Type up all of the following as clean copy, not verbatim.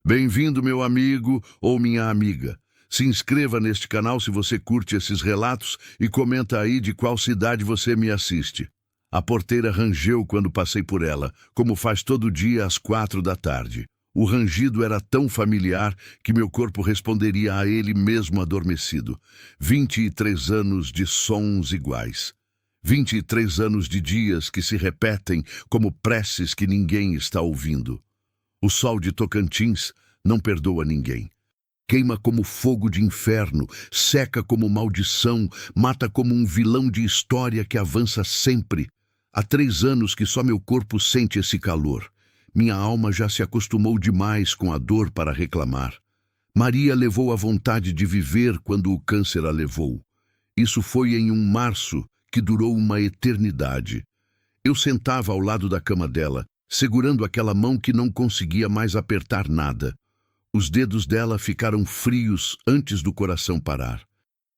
Bem-vindo, meu amigo ou minha amiga. Se inscreva neste canal se você curte esses relatos e comenta aí de qual cidade você me assiste. A porteira rangeu quando passei por ela, como faz todo dia às 4 da tarde. O rangido era tão familiar que meu corpo responderia a ele mesmo adormecido. 23 anos de sons iguais. 23 anos de dias que se repetem como preces que ninguém está ouvindo. O sol de Tocantins não perdoa ninguém. Queima como fogo de inferno, seca como maldição, mata como um vilão de história que avança sempre. Há 3 anos que só meu corpo sente esse calor. Minha alma já se acostumou demais com a dor para reclamar. Maria levou a vontade de viver quando o câncer a levou. Isso foi em um março que durou uma eternidade. Eu sentava ao lado da cama dela, segurando aquela mão que não conseguia mais apertar nada. Os dedos dela ficaram frios antes do coração parar.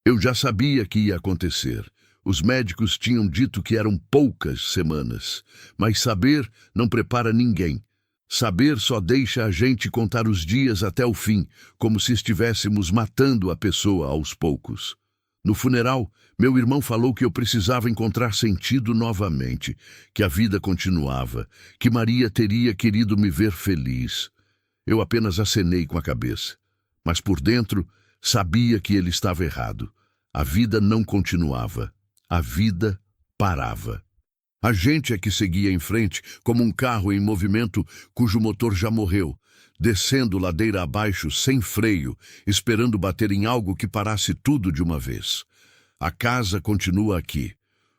Eu já sabia que ia acontecer. Os médicos tinham dito que eram poucas semanas. Mas saber não prepara ninguém. Saber só deixa a gente contar os dias até o fim, como se estivéssemos matando a pessoa aos poucos. No funeral, meu irmão falou que eu precisava encontrar sentido novamente, que a vida continuava, que Maria teria querido me ver feliz. Eu apenas acenei com a cabeça, mas por dentro sabia que ele estava errado. A vida não continuava, a vida parava. A gente é que seguia em frente, como um carro em movimento cujo motor já morreu, descendo ladeira abaixo sem freio, esperando bater em algo que parasse tudo de uma vez. A casa continua aqui.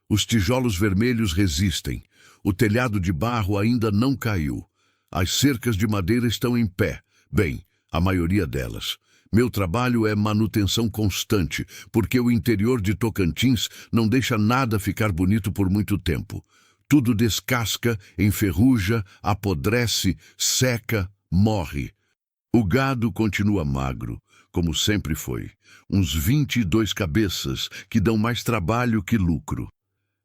Os tijolos vermelhos resistem. O telhado de barro ainda não caiu. As cercas de madeira estão em pé. Bem, a maioria delas. Meu trabalho é manutenção constante, porque o interior de Tocantins não deixa nada ficar bonito por muito tempo. Tudo descasca, enferruja, apodrece, seca, morre. O gado continua magro, como sempre foi. Uns 22 cabeças que dão mais trabalho que lucro.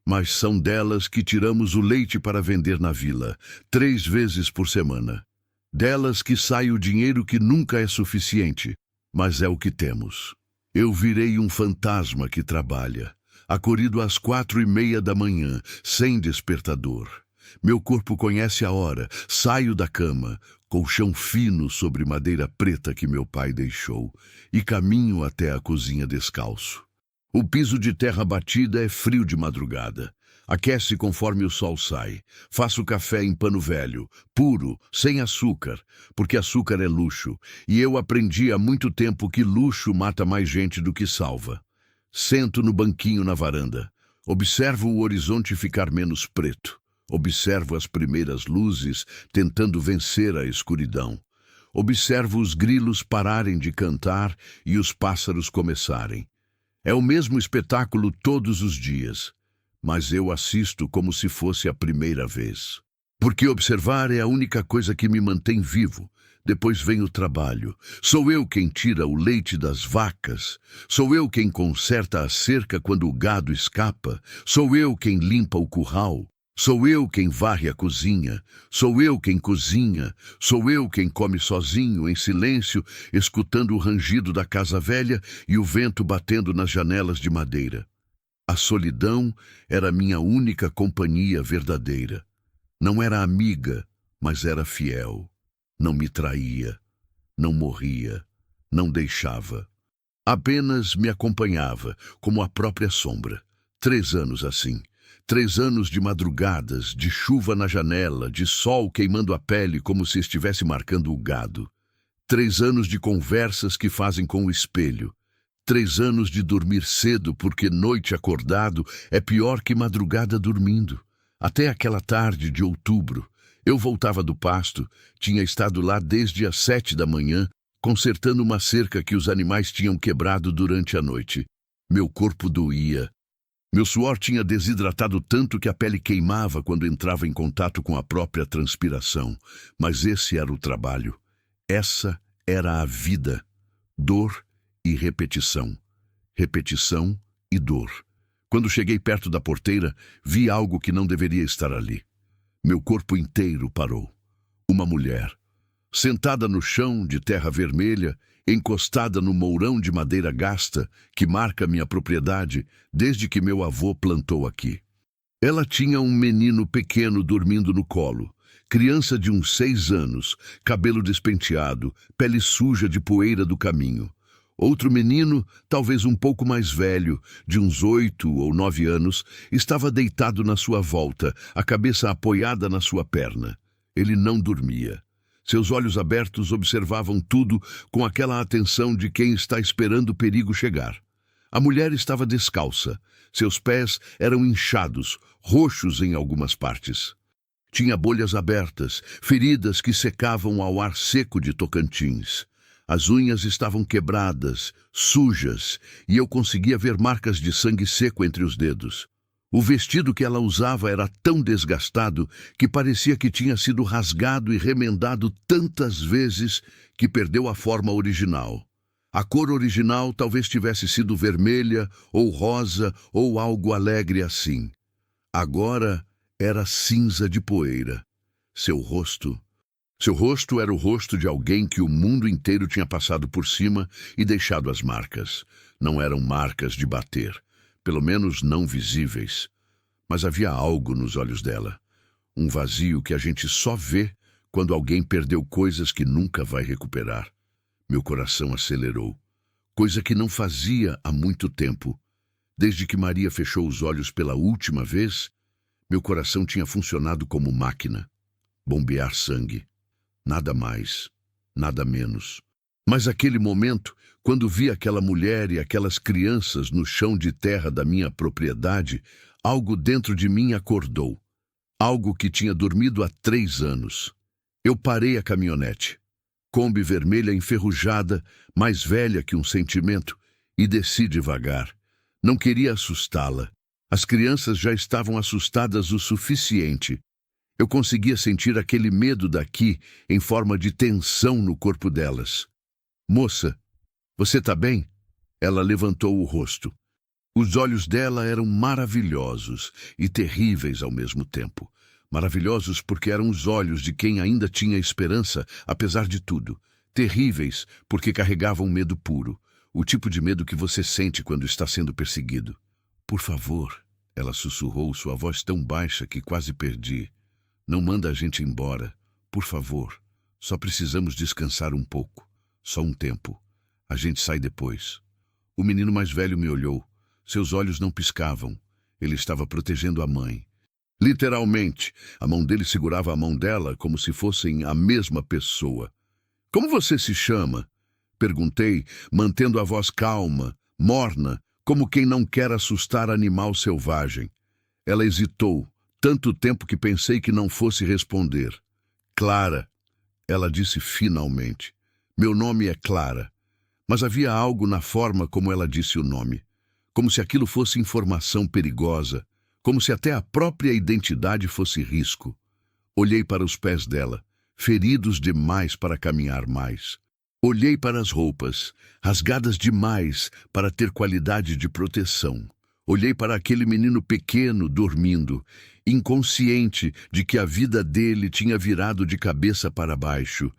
Mas são delas que tiramos o leite para vender na vila, 3 vezes por semana. Delas que sai o dinheiro que nunca é suficiente, mas é o que temos. Eu virei um fantasma que trabalha, acorrido às 4:30 da manhã, sem despertador. Meu corpo conhece a hora, saio da cama, colchão fino sobre madeira preta que meu pai deixou, e caminho até a cozinha descalço. O piso de terra batida é frio de madrugada. Aquece conforme o sol sai. Faço café em pano velho, puro, sem açúcar, porque açúcar é luxo, e eu aprendi há muito tempo que luxo mata mais gente do que salva. Sento no banquinho na varanda. Observo o horizonte ficar menos preto. Observo as primeiras luzes tentando vencer a escuridão. Observo os grilos pararem de cantar e os pássaros começarem. É o mesmo espetáculo todos os dias, mas eu assisto como se fosse a primeira vez. Porque observar é a única coisa que me mantém vivo. Depois vem o trabalho. Sou eu quem tira o leite das vacas. Sou eu quem conserta a cerca quando o gado escapa. Sou eu quem limpa o curral. Sou eu quem varre a cozinha. Sou eu quem cozinha. Sou eu quem come sozinho, em silêncio, escutando o rangido da casa velha e o vento batendo nas janelas de madeira. A solidão era minha única companhia verdadeira. Não era amiga, mas era fiel. Não me traía, não morria, não deixava. Apenas me acompanhava, como a própria sombra. 3 anos assim. 3 anos de madrugadas, de chuva na janela, de sol queimando a pele como se estivesse marcando o gado. 3 anos de conversas que fazem com o espelho. 3 anos de dormir cedo porque noite acordado é pior que madrugada dormindo. Até aquela tarde de outubro, eu voltava do pasto, tinha estado lá desde as 7 da manhã, consertando uma cerca que os animais tinham quebrado durante a noite. Meu corpo doía. Meu suor tinha desidratado tanto que a pele queimava quando entrava em contato com a própria transpiração. Mas esse era o trabalho. Essa era a vida. Dor e repetição. Repetição e dor. Quando cheguei perto da porteira, vi algo que não deveria estar ali. Meu corpo inteiro parou. Uma mulher. sentada no chão de terra vermelha, encostada no mourão de madeira gasta que marca minha propriedade desde que meu avô plantou aqui. Ela tinha um menino pequeno dormindo no colo, criança de uns 6 anos, cabelo despenteado, pele suja de poeira do caminho. Outro menino, talvez um pouco mais velho, de uns 8 ou 9 anos, estava deitado na sua volta, a cabeça apoiada na sua perna. Ele não dormia. Seus olhos abertos observavam tudo com aquela atenção de quem está esperando o perigo chegar. A mulher estava descalça. Seus pés eram inchados, roxos em algumas partes. Tinha bolhas abertas, feridas que secavam ao ar seco de Tocantins. As unhas estavam quebradas, sujas, e eu conseguia ver marcas de sangue seco entre os dedos. O vestido que ela usava era tão desgastado que parecia que tinha sido rasgado e remendado tantas vezes que perdeu a forma original. A cor original talvez tivesse sido vermelha ou rosa ou algo alegre assim. Agora era cinza de poeira. Seu rosto era o rosto de alguém que o mundo inteiro tinha passado por cima e deixado as marcas. Não eram marcas de bater, pelo menos não visíveis. Mas havia algo nos olhos dela. Um vazio que a gente só vê quando alguém perdeu coisas que nunca vai recuperar. Meu coração acelerou, coisa que não fazia há muito tempo. Desde que Maria fechou os olhos pela última vez, meu coração tinha funcionado como máquina. Bombear sangue. Nada mais, nada menos. Mas aquele momento, quando vi aquela mulher e aquelas crianças no chão de terra da minha propriedade, algo dentro de mim acordou. Algo que tinha dormido há 3 anos. Eu parei a caminhonete. Kombi vermelha enferrujada, mais velha que um sentimento, e desci devagar. Não queria assustá-la. As crianças já estavam assustadas o suficiente. Eu conseguia sentir aquele medo daqui em forma de tensão no corpo delas. Moça, você tá bem? Ela levantou o rosto. Os olhos dela eram maravilhosos e terríveis ao mesmo tempo. Maravilhosos porque eram os olhos de quem ainda tinha esperança, apesar de tudo. Terríveis porque carregavam medo puro, o tipo de medo que você sente quando está sendo perseguido. Por favor, ela sussurrou, sua voz tão baixa que quase perdi. Não manda a gente embora. Por favor, só precisamos descansar um pouco. Só um tempo. A gente sai depois. O menino mais velho me olhou. Seus olhos não piscavam. Ele estava protegendo a mãe. Literalmente, a mão dele segurava a mão dela como se fossem a mesma pessoa. Como você se chama? Perguntei, mantendo a voz calma, morna, como quem não quer assustar animal selvagem. Ela hesitou, tanto tempo que pensei que não fosse responder. Clara, ela disse finalmente. Meu nome é Clara. Mas havia algo na forma como ela disse o nome. Como se aquilo fosse informação perigosa. Como se até a própria identidade fosse risco. Olhei para os pés dela, feridos demais para caminhar mais. Olhei para as roupas, rasgadas demais para ter qualidade de proteção. Olhei para aquele menino pequeno dormindo, inconsciente de que a vida dele tinha virado de cabeça para baixo,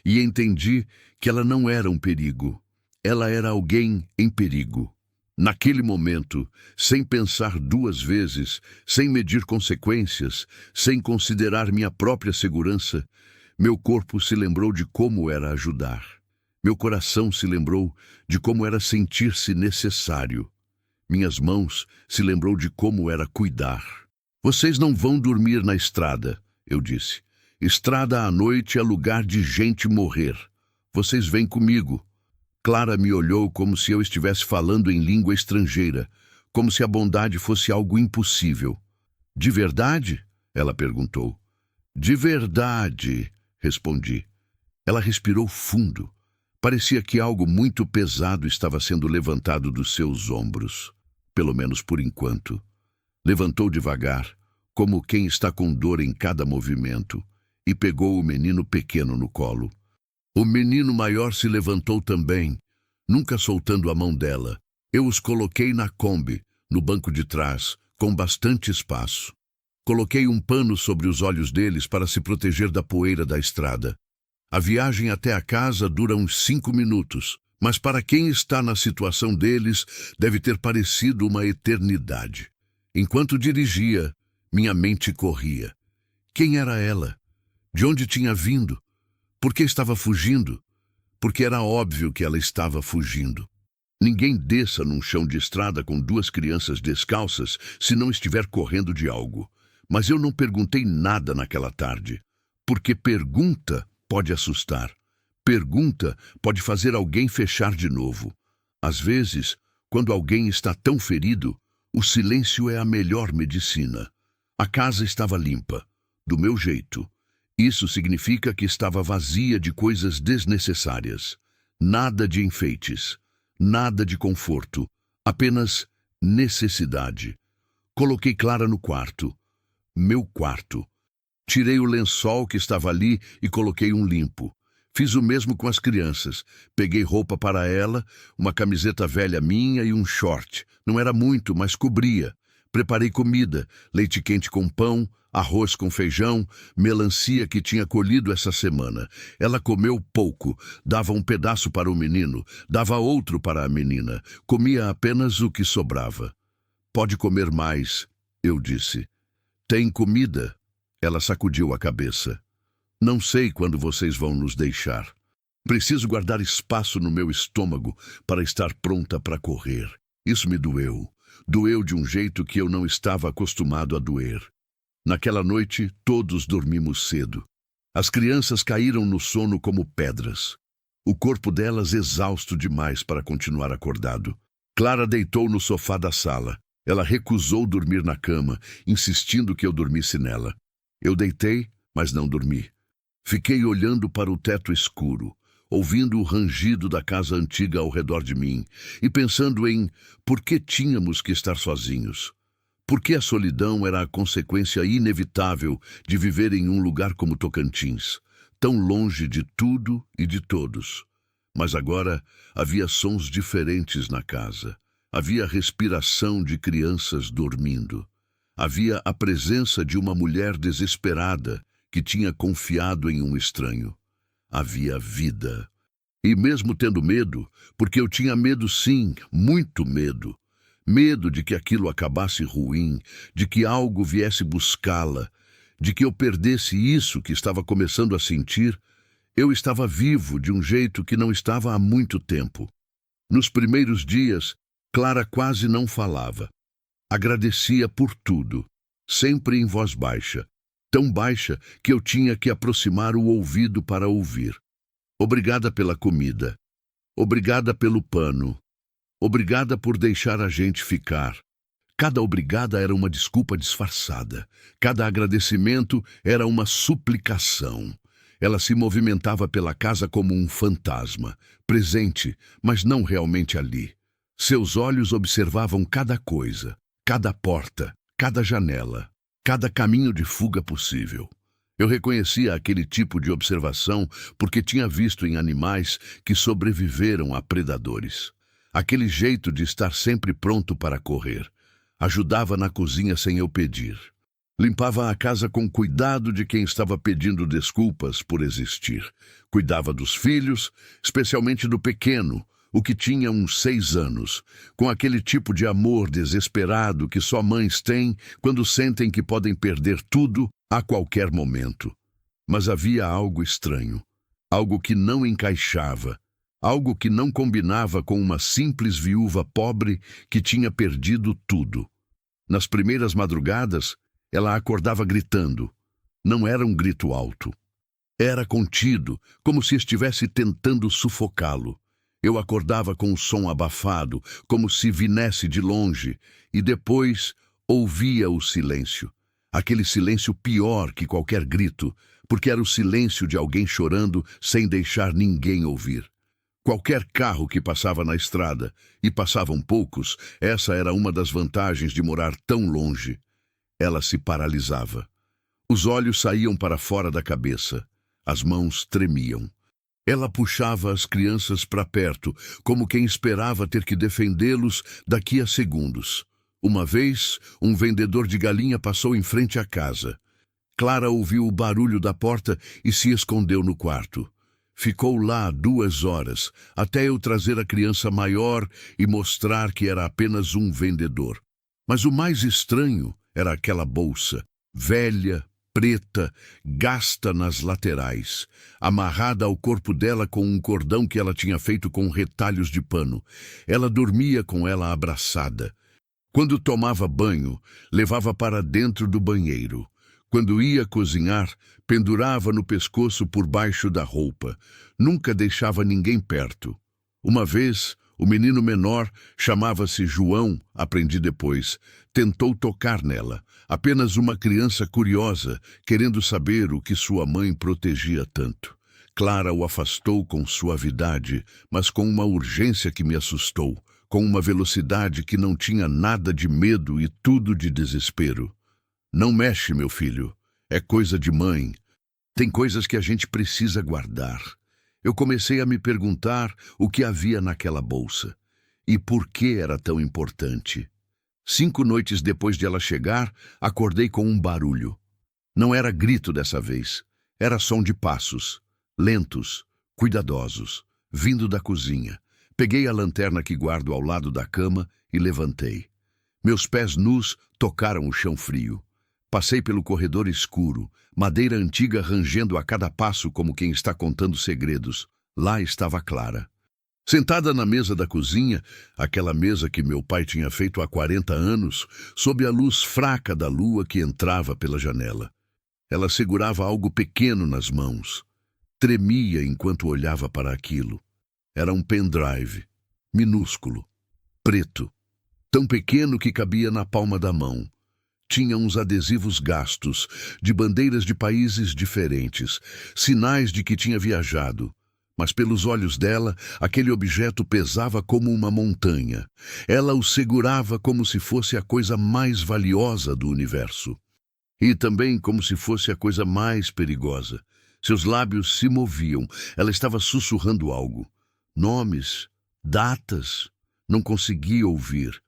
e entendi que ela não era um perigo. Ela era alguém em perigo. Naquele momento, sem pensar 2 vezes, sem medir consequências, sem considerar minha própria segurança, meu corpo se lembrou de como era ajudar. Meu coração se lembrou de como era sentir-se necessário. Minhas mãos se lembrou de como era cuidar. Vocês não vão dormir na estrada, eu disse. Estrada à noite é lugar de gente morrer. Vocês vêm comigo. Clara me olhou como se eu estivesse falando em língua estrangeira, como se a bondade fosse algo impossível. De verdade? Ela perguntou. De verdade, respondi. Ela respirou fundo. Parecia que algo muito pesado estava sendo levantado dos seus ombros, pelo menos por enquanto. Levantou devagar, como quem está com dor em cada movimento, e pegou o menino pequeno no colo. O menino maior se levantou também, nunca soltando a mão dela. Eu os coloquei na Kombi, no banco de trás, com bastante espaço. Coloquei um pano sobre os olhos deles para se proteger da poeira da estrada. A viagem até a casa dura uns 5 minutos, mas para quem está na situação deles, deve ter parecido uma eternidade. Enquanto dirigia, minha mente corria. Quem era ela? De onde tinha vindo? Por que estava fugindo? Porque era óbvio que ela estava fugindo. Ninguém desça num chão de estrada com 2 crianças descalças se não estiver correndo de algo. Mas eu não perguntei nada naquela tarde, porque pergunta pode assustar. Pergunta pode fazer alguém fechar de novo. Às vezes, quando alguém está tão ferido, o silêncio é a melhor medicina. A casa estava limpa, do meu jeito. Isso significa que estava vazia de coisas desnecessárias. Nada de enfeites, nada de conforto, apenas necessidade. Coloquei Clara no quarto, meu quarto. Tirei o lençol que estava ali e coloquei um limpo. Fiz o mesmo com as crianças. Peguei roupa para ela, uma camiseta velha minha e um short. Não era muito, mas cobria. Preparei comida, leite quente com pão, arroz com feijão, melancia que tinha colhido essa semana. Ela comeu pouco, dava um pedaço para o menino, dava outro para a menina. Comia apenas o que sobrava. Pode comer mais, eu disse. Tem comida? Ela sacudiu a cabeça. Não sei quando vocês vão nos deixar. Preciso guardar espaço no meu estômago para estar pronta para correr. Isso me doeu. Doeu de um jeito que eu não estava acostumado a doer. Naquela noite, todos dormimos cedo. As crianças caíram no sono como pedras. O corpo delas exausto demais para continuar acordado. Clara deitou no sofá da sala. Ela recusou dormir na cama, insistindo que eu dormisse nela. Eu deitei, mas não dormi. Fiquei olhando para o teto escuro, ouvindo o rangido da casa antiga ao redor de mim e pensando em por que tínhamos que estar sozinhos. Por que a solidão era a consequência inevitável de viver em um lugar como Tocantins, tão longe de tudo e de todos. Mas agora havia sons diferentes na casa. Havia respiração de crianças dormindo. Havia a presença de uma mulher desesperada que tinha confiado em um estranho. Havia vida. E mesmo tendo medo, porque eu tinha medo sim, muito medo. Medo de que aquilo acabasse ruim, de que algo viesse buscá-la, de que eu perdesse isso que estava começando a sentir, eu estava vivo de um jeito que não estava há muito tempo. Nos primeiros dias, Clara quase não falava. Agradecia por tudo, sempre em voz baixa, tão baixa que eu tinha que aproximar o ouvido para ouvir. Obrigada pela comida. Obrigada pelo pano. Obrigada por deixar a gente ficar. Cada obrigada era uma desculpa disfarçada. Cada agradecimento era uma suplicação. Ela se movimentava pela casa como um fantasma, presente, mas não realmente ali. Seus olhos observavam cada coisa, cada porta, cada janela, cada caminho de fuga possível. Eu reconhecia aquele tipo de observação porque tinha visto em animais que sobreviveram a predadores. Aquele jeito de estar sempre pronto para correr. Ajudava na cozinha sem eu pedir. Limpava a casa com cuidado de quem estava pedindo desculpas por existir. Cuidava dos filhos, especialmente do pequeno, o que tinha uns 6 anos, com aquele tipo de amor desesperado que só mães têm quando sentem que podem perder tudo a qualquer momento. Mas havia algo estranho, algo que não encaixava, algo que não combinava com uma simples viúva pobre que tinha perdido tudo. Nas primeiras madrugadas, ela acordava gritando. Não era um grito alto. Era contido, como se estivesse tentando sufocá-lo. Eu acordava com o som abafado, como se viesse de longe, e depois ouvia o silêncio. Aquele silêncio pior que qualquer grito, porque era o silêncio de alguém chorando sem deixar ninguém ouvir. Qualquer carro que passava na estrada, e passavam poucos, essa era uma das vantagens de morar tão longe. Ela se paralisava. Os olhos saíam para fora da cabeça. As mãos tremiam. Ela puxava as crianças para perto, como quem esperava ter que defendê-los daqui a segundos. Uma vez, um vendedor de galinha passou em frente à casa. Clara ouviu o barulho da porta e se escondeu no quarto. Ficou lá 2 horas, até eu trazer a criança maior e mostrar que era apenas um vendedor. Mas o mais estranho era aquela bolsa, velha, preta, gasta nas laterais, amarrada ao corpo dela com um cordão que ela tinha feito com retalhos de pano. Ela dormia com ela abraçada. Quando tomava banho, levava para dentro do banheiro. Quando ia cozinhar, pendurava no pescoço por baixo da roupa. Nunca deixava ninguém perto. Uma vez, o menino menor, chamava-se João, aprendi depois, tentou tocar nela. Apenas uma criança curiosa, querendo saber o que sua mãe protegia tanto. Clara o afastou com suavidade, mas com uma urgência que me assustou, com uma velocidade que não tinha nada de medo e tudo de desespero. Não mexe, meu filho. É coisa de mãe. Tem coisas que a gente precisa guardar. Eu comecei a me perguntar o que havia naquela bolsa e por que era tão importante. 5 noites depois de ela chegar, acordei com um barulho. Não era grito dessa vez. Era som de passos, lentos, cuidadosos, vindo da cozinha. Peguei a lanterna que guardo ao lado da cama e levantei. Meus pés nus tocaram o chão frio. Passei pelo corredor escuro, madeira antiga rangendo a cada passo como quem está contando segredos. Lá estava Clara. Sentada na mesa da cozinha, aquela mesa que meu pai tinha feito há 40 anos, sob a luz fraca da lua que entrava pela janela. Ela segurava algo pequeno nas mãos. Tremia enquanto olhava para aquilo. Era um pendrive, minúsculo, preto, tão pequeno que cabia na palma da mão. Tinha uns adesivos gastos, de bandeiras de países diferentes, sinais de que tinha viajado. Mas pelos olhos dela, aquele objeto pesava como uma montanha. Ela o segurava como se fosse a coisa mais valiosa do universo. E também como se fosse a coisa mais perigosa. Seus lábios se moviam. Ela estava sussurrando algo. Nomes, datas. Não conseguia ouvir.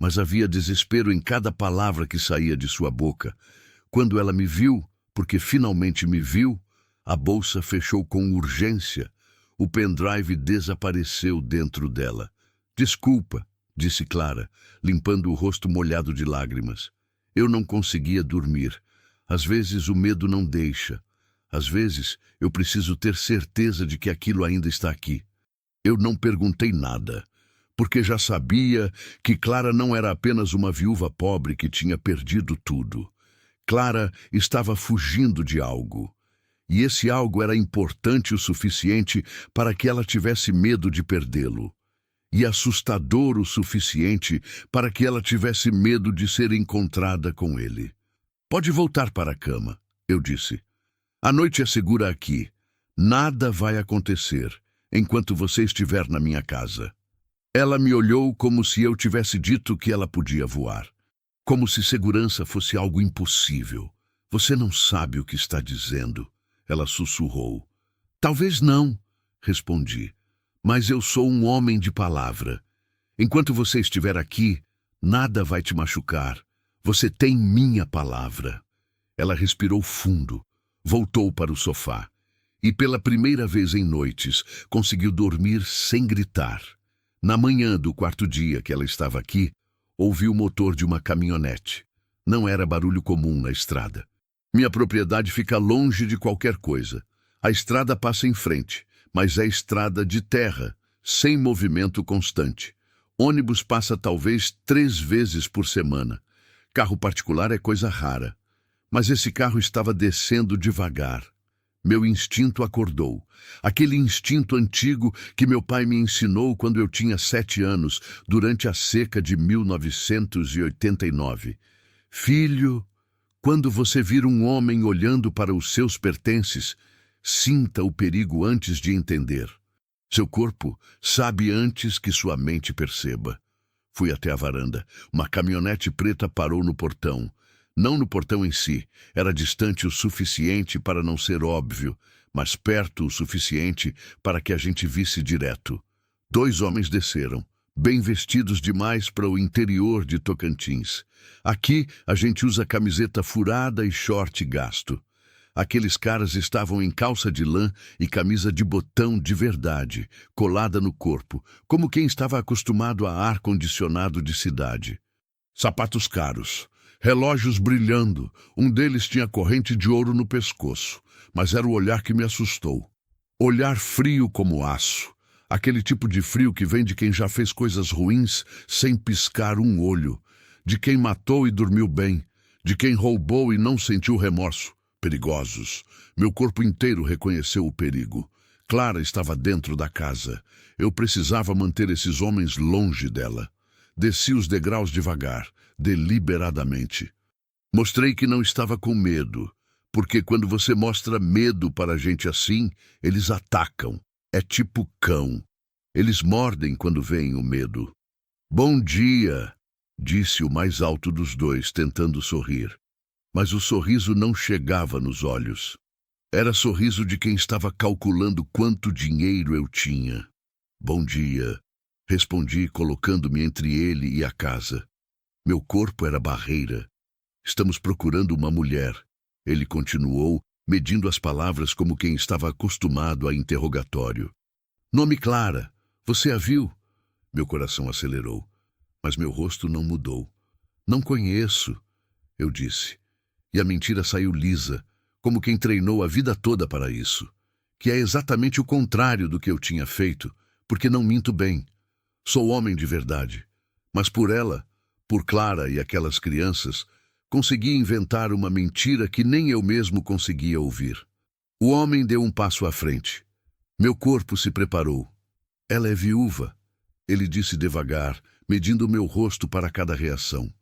Mas havia desespero em cada palavra que saía de sua boca. Quando ela me viu, porque finalmente me viu, a bolsa fechou com urgência. O pendrive desapareceu dentro dela. Desculpa, disse Clara, limpando o rosto molhado de lágrimas. Eu não conseguia dormir. Às vezes o medo não deixa. Às vezes eu preciso ter certeza de que aquilo ainda está aqui. Eu não perguntei nada, porque já sabia que Clara não era apenas uma viúva pobre que tinha perdido tudo. Clara estava fugindo de algo. E esse algo era importante o suficiente para que ela tivesse medo de perdê-lo. E assustador o suficiente para que ela tivesse medo de ser encontrada com ele. Pode voltar para a cama, eu disse. A noite é segura aqui. Nada vai acontecer enquanto você estiver na minha casa. Ela me olhou como se eu tivesse dito que ela podia voar. Como se segurança fosse algo impossível. Você não sabe o que está dizendo. Ela sussurrou. Talvez não, respondi. Mas eu sou um homem de palavra. Enquanto você estiver aqui, nada vai te machucar. Você tem minha palavra. Ela respirou fundo, voltou para o sofá. E pela primeira vez em noites, conseguiu dormir sem gritar. Na manhã do 4º dia que ela estava aqui, ouvi o motor de uma caminhonete. Não era barulho comum na estrada. Minha propriedade fica longe de qualquer coisa. A estrada passa em frente, mas é estrada de terra, sem movimento constante. Ônibus passa talvez 3 vezes por semana. Carro particular é coisa rara. Mas esse carro estava descendo devagar. Meu instinto acordou. Aquele instinto antigo que meu pai me ensinou quando eu tinha 7 anos, durante a seca de 1989. Filho, quando você vir um homem olhando para os seus pertences, sinta o perigo antes de entender. Seu corpo sabe antes que sua mente perceba. Fui até a varanda. Uma caminhonete preta parou no portão. Não no portão em si, era distante o suficiente para não ser óbvio, mas perto o suficiente para que a gente visse direto. 2 homens desceram, bem vestidos demais para o interior de Tocantins. Aqui a gente usa camiseta furada e short gasto. Aqueles caras estavam em calça de lã e camisa de botão de verdade, colada no corpo, como quem estava acostumado a ar-condicionado de cidade. Sapatos caros, relógios brilhando, um deles tinha corrente de ouro no pescoço, mas era o olhar que me assustou. Olhar frio como aço, aquele tipo de frio que vem de quem já fez coisas ruins sem piscar um olho, de quem matou e dormiu bem, de quem roubou e não sentiu remorso. Perigosos. Meu corpo inteiro reconheceu o perigo. Clara estava dentro da casa. Eu precisava manter esses homens longe dela. Desci os degraus devagar, deliberadamente. Mostrei que não estava com medo, porque quando você mostra medo para gente assim, eles atacam. É tipo cão. Eles mordem quando veem o medo. Bom dia, disse o mais alto dos dois, tentando sorrir. Mas o sorriso não chegava nos olhos. Era sorriso de quem estava calculando quanto dinheiro eu tinha. Bom dia, respondi, colocando-me entre ele e a casa. Meu corpo era barreira. Estamos procurando uma mulher. Ele continuou, medindo as palavras como quem estava acostumado a interrogatório. Nome Clara. Você a viu? Meu coração acelerou, mas meu rosto não mudou. Não conheço, eu disse. E a mentira saiu lisa, como quem treinou a vida toda para isso, que é exatamente o contrário do que eu tinha feito, porque não minto bem. Sou homem de verdade, mas por ela, por Clara e aquelas crianças, consegui inventar uma mentira que nem eu mesmo conseguia ouvir. O homem deu um passo à frente. Meu corpo se preparou. Ela é viúva, ele disse devagar, medindo meu rosto para cada reação.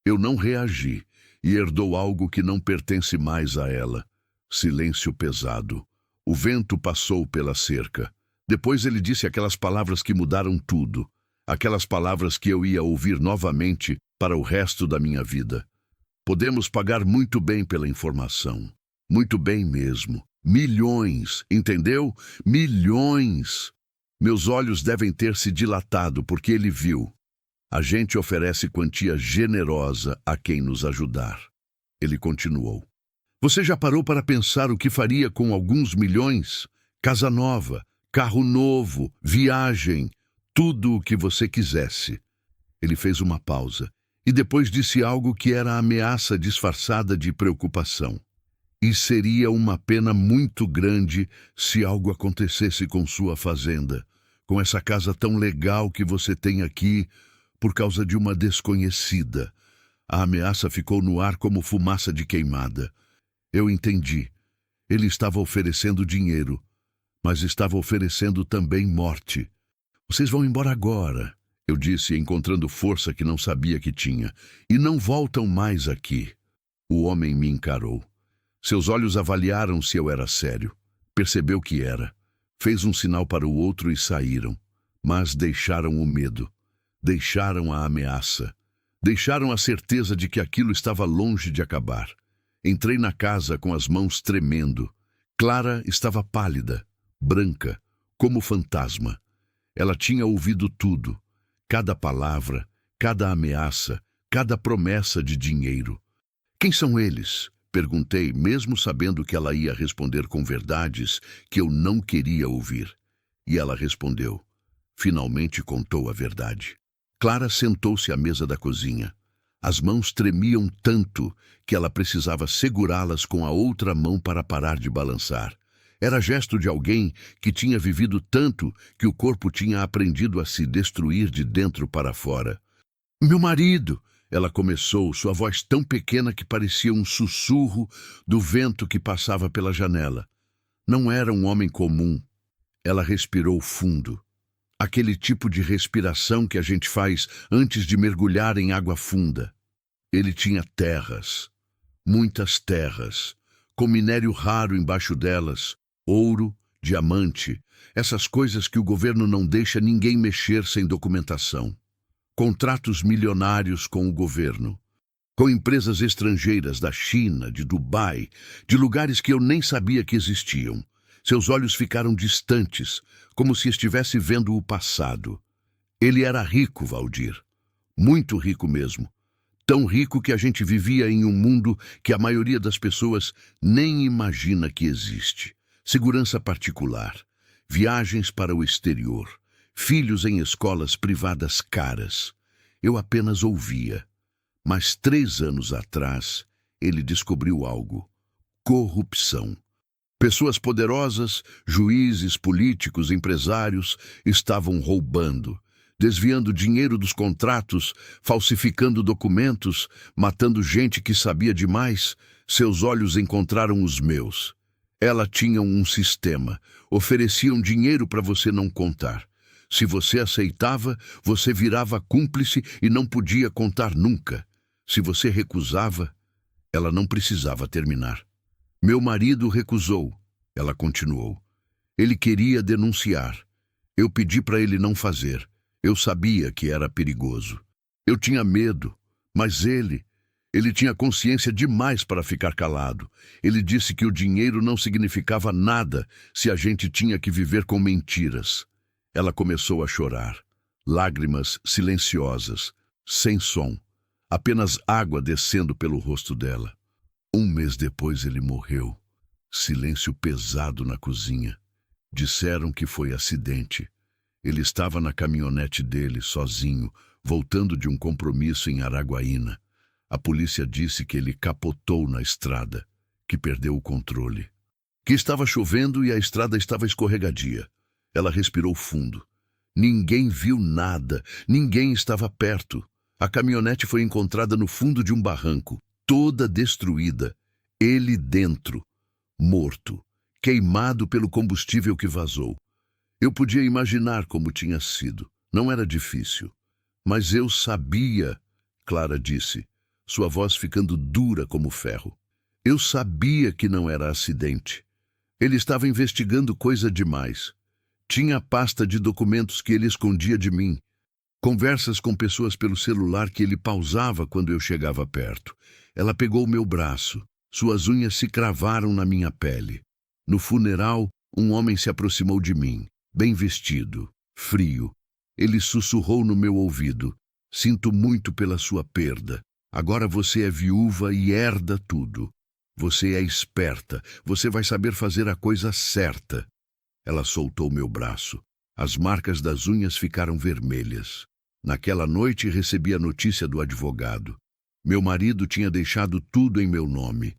Eu não reagi e herdou algo que não pertence mais a ela. Silêncio pesado. O vento passou pela cerca. Depois ele disse aquelas palavras que mudaram tudo. Aquelas palavras que eu ia ouvir novamente para o resto da minha vida. Podemos pagar muito bem pela informação. Muito bem mesmo. Milhões, entendeu? Milhões. Meus olhos devem ter se dilatado porque ele viu. A gente oferece quantia generosa a quem nos ajudar. Ele continuou. Você já parou para pensar o que faria com alguns milhões? Casa nova, carro novo, viagem, tudo o que você quisesse. Ele fez uma pausa e depois disse algo que era ameaça disfarçada de preocupação. E seria uma pena muito grande se algo acontecesse com sua fazenda, com essa casa tão legal que você tem aqui, por causa de uma desconhecida. A ameaça ficou no ar como fumaça de queimada. Eu entendi. Ele estava oferecendo dinheiro, mas estava oferecendo também morte. Vocês vão embora agora, eu disse, encontrando força que não sabia que tinha, e não voltam mais aqui. O homem me encarou. Seus olhos avaliaram se eu era sério. Percebeu que era. Fez um sinal para o outro e saíram. Mas deixaram o medo. Deixaram a ameaça. Deixaram a certeza de que aquilo estava longe de acabar. Entrei na casa com as mãos tremendo. Clara estava pálida, branca, como fantasma. Ela tinha ouvido tudo. Cada palavra, cada ameaça, cada promessa de dinheiro. Quem são eles? Perguntei, mesmo sabendo que ela ia responder com verdades que eu não queria ouvir. E ela respondeu. Finalmente contou a verdade. Clara sentou-se à mesa da cozinha. As mãos tremiam tanto que ela precisava segurá-las com a outra mão para parar de balançar. Era gesto de alguém que tinha vivido tanto que o corpo tinha aprendido a se destruir de dentro para fora. Meu marido! Ela começou, sua voz tão pequena que parecia um sussurro do vento que passava pela janela. Não era um homem comum. Ela respirou fundo. Aquele tipo de respiração que a gente faz antes de mergulhar em água funda. Ele tinha terras, muitas terras, com minério raro embaixo delas, ouro, diamante, essas coisas que o governo não deixa ninguém mexer sem documentação. Contratos milionários com o governo, com empresas estrangeiras da China, de Dubai, de lugares que eu nem sabia que existiam. Seus olhos ficaram distantes, como se estivesse vendo o passado. Ele era rico, Valdir. Muito rico mesmo. Tão rico que a gente vivia em um mundo que a maioria das pessoas nem imagina que existe. Segurança particular, viagens para o exterior, filhos em escolas privadas caras. Eu apenas ouvia. Mas 3 anos atrás, ele descobriu algo: corrupção. Pessoas poderosas, juízes, políticos, empresários, estavam roubando, desviando dinheiro dos contratos, falsificando documentos, matando gente que sabia demais. Seus olhos encontraram os meus. Ela tinha um sistema. Ofereciam dinheiro para você não contar. Se você aceitava, você virava cúmplice e não podia contar nunca. Se você recusava, ela não precisava terminar. Meu marido recusou. Ela continuou. Ele queria denunciar. Eu pedi para ele não fazer. Eu sabia que era perigoso. Eu tinha medo, mas ele tinha consciência demais para ficar calado. Ele disse que o dinheiro não significava nada se a gente tinha que viver com mentiras. Ela começou a chorar. Lágrimas silenciosas, sem som. Apenas água descendo pelo rosto dela. 1 mês depois ele morreu. Silêncio pesado na cozinha. Disseram que foi acidente. Ele estava na caminhonete dele, sozinho, voltando de um compromisso em Araguaína. A polícia disse que ele capotou na estrada, que perdeu o controle. Que estava chovendo e a estrada estava escorregadia. Ela respirou fundo. Ninguém viu nada, ninguém estava perto. A caminhonete foi encontrada no fundo de um barranco, toda destruída. Ele dentro, morto, queimado pelo combustível que vazou. Eu podia imaginar como tinha sido. Não era difícil. Mas eu sabia, Clara disse, sua voz ficando dura como ferro. Eu sabia que não era acidente. Ele estava investigando coisa demais. Tinha a pasta de documentos que ele escondia de mim. Conversas com pessoas pelo celular que ele pausava quando eu chegava perto. Ela pegou meu braço. Suas unhas se cravaram na minha pele. No funeral, um homem se aproximou de mim, bem vestido, frio. Ele sussurrou no meu ouvido. Sinto muito pela sua perda. Agora você é viúva e herda tudo. Você é esperta. Você vai saber fazer a coisa certa. Ela soltou meu braço. As marcas das unhas ficaram vermelhas. Naquela noite recebi a notícia do advogado. Meu marido tinha deixado tudo em meu nome.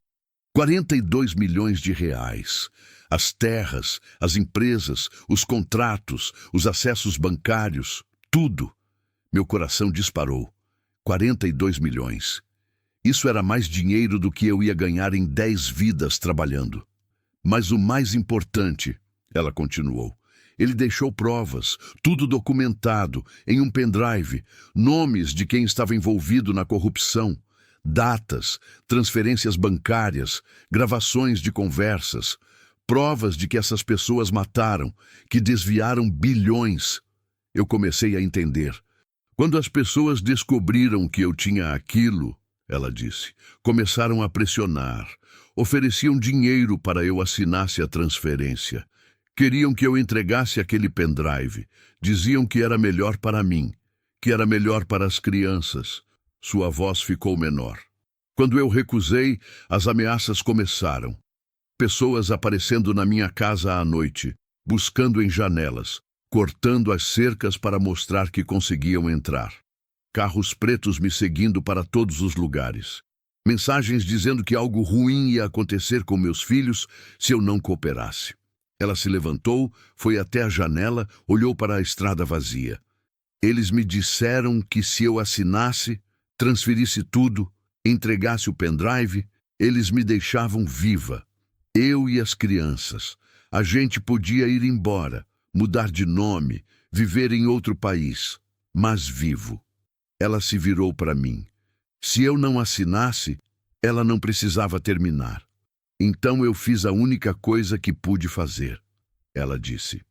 42 milhões de reais. As terras, as empresas, os contratos, os acessos bancários, tudo. Meu coração disparou. 42 milhões. Isso era mais dinheiro do que eu ia ganhar em 10 vidas trabalhando. Mas o mais importante, ela continuou, ele deixou provas, tudo documentado, em um pendrive, nomes de quem estava envolvido na corrupção, datas, transferências bancárias, gravações de conversas, provas de que essas pessoas mataram, que desviaram bilhões. Eu comecei a entender. Quando as pessoas descobriram que eu tinha aquilo, ela disse, começaram a pressionar, ofereciam dinheiro para eu assinasse a transferência. Queriam que eu entregasse aquele pendrive. Diziam que era melhor para mim, que era melhor para as crianças. Sua voz ficou menor. Quando eu recusei, as ameaças começaram. Pessoas aparecendo na minha casa à noite, buscando em janelas, cortando as cercas para mostrar que conseguiam entrar. Carros pretos me seguindo para todos os lugares. Mensagens dizendo que algo ruim ia acontecer com meus filhos se eu não cooperasse. Ela se levantou, foi até a janela, olhou para a estrada vazia. Eles me disseram que se eu assinasse, transferisse tudo, entregasse o pendrive, eles me deixavam viva. Eu e as crianças. A gente podia ir embora, mudar de nome, viver em outro país, mas vivo. Ela se virou para mim. Se eu não assinasse, ela não precisava terminar. Então eu fiz a única coisa que pude fazer. Ela disse.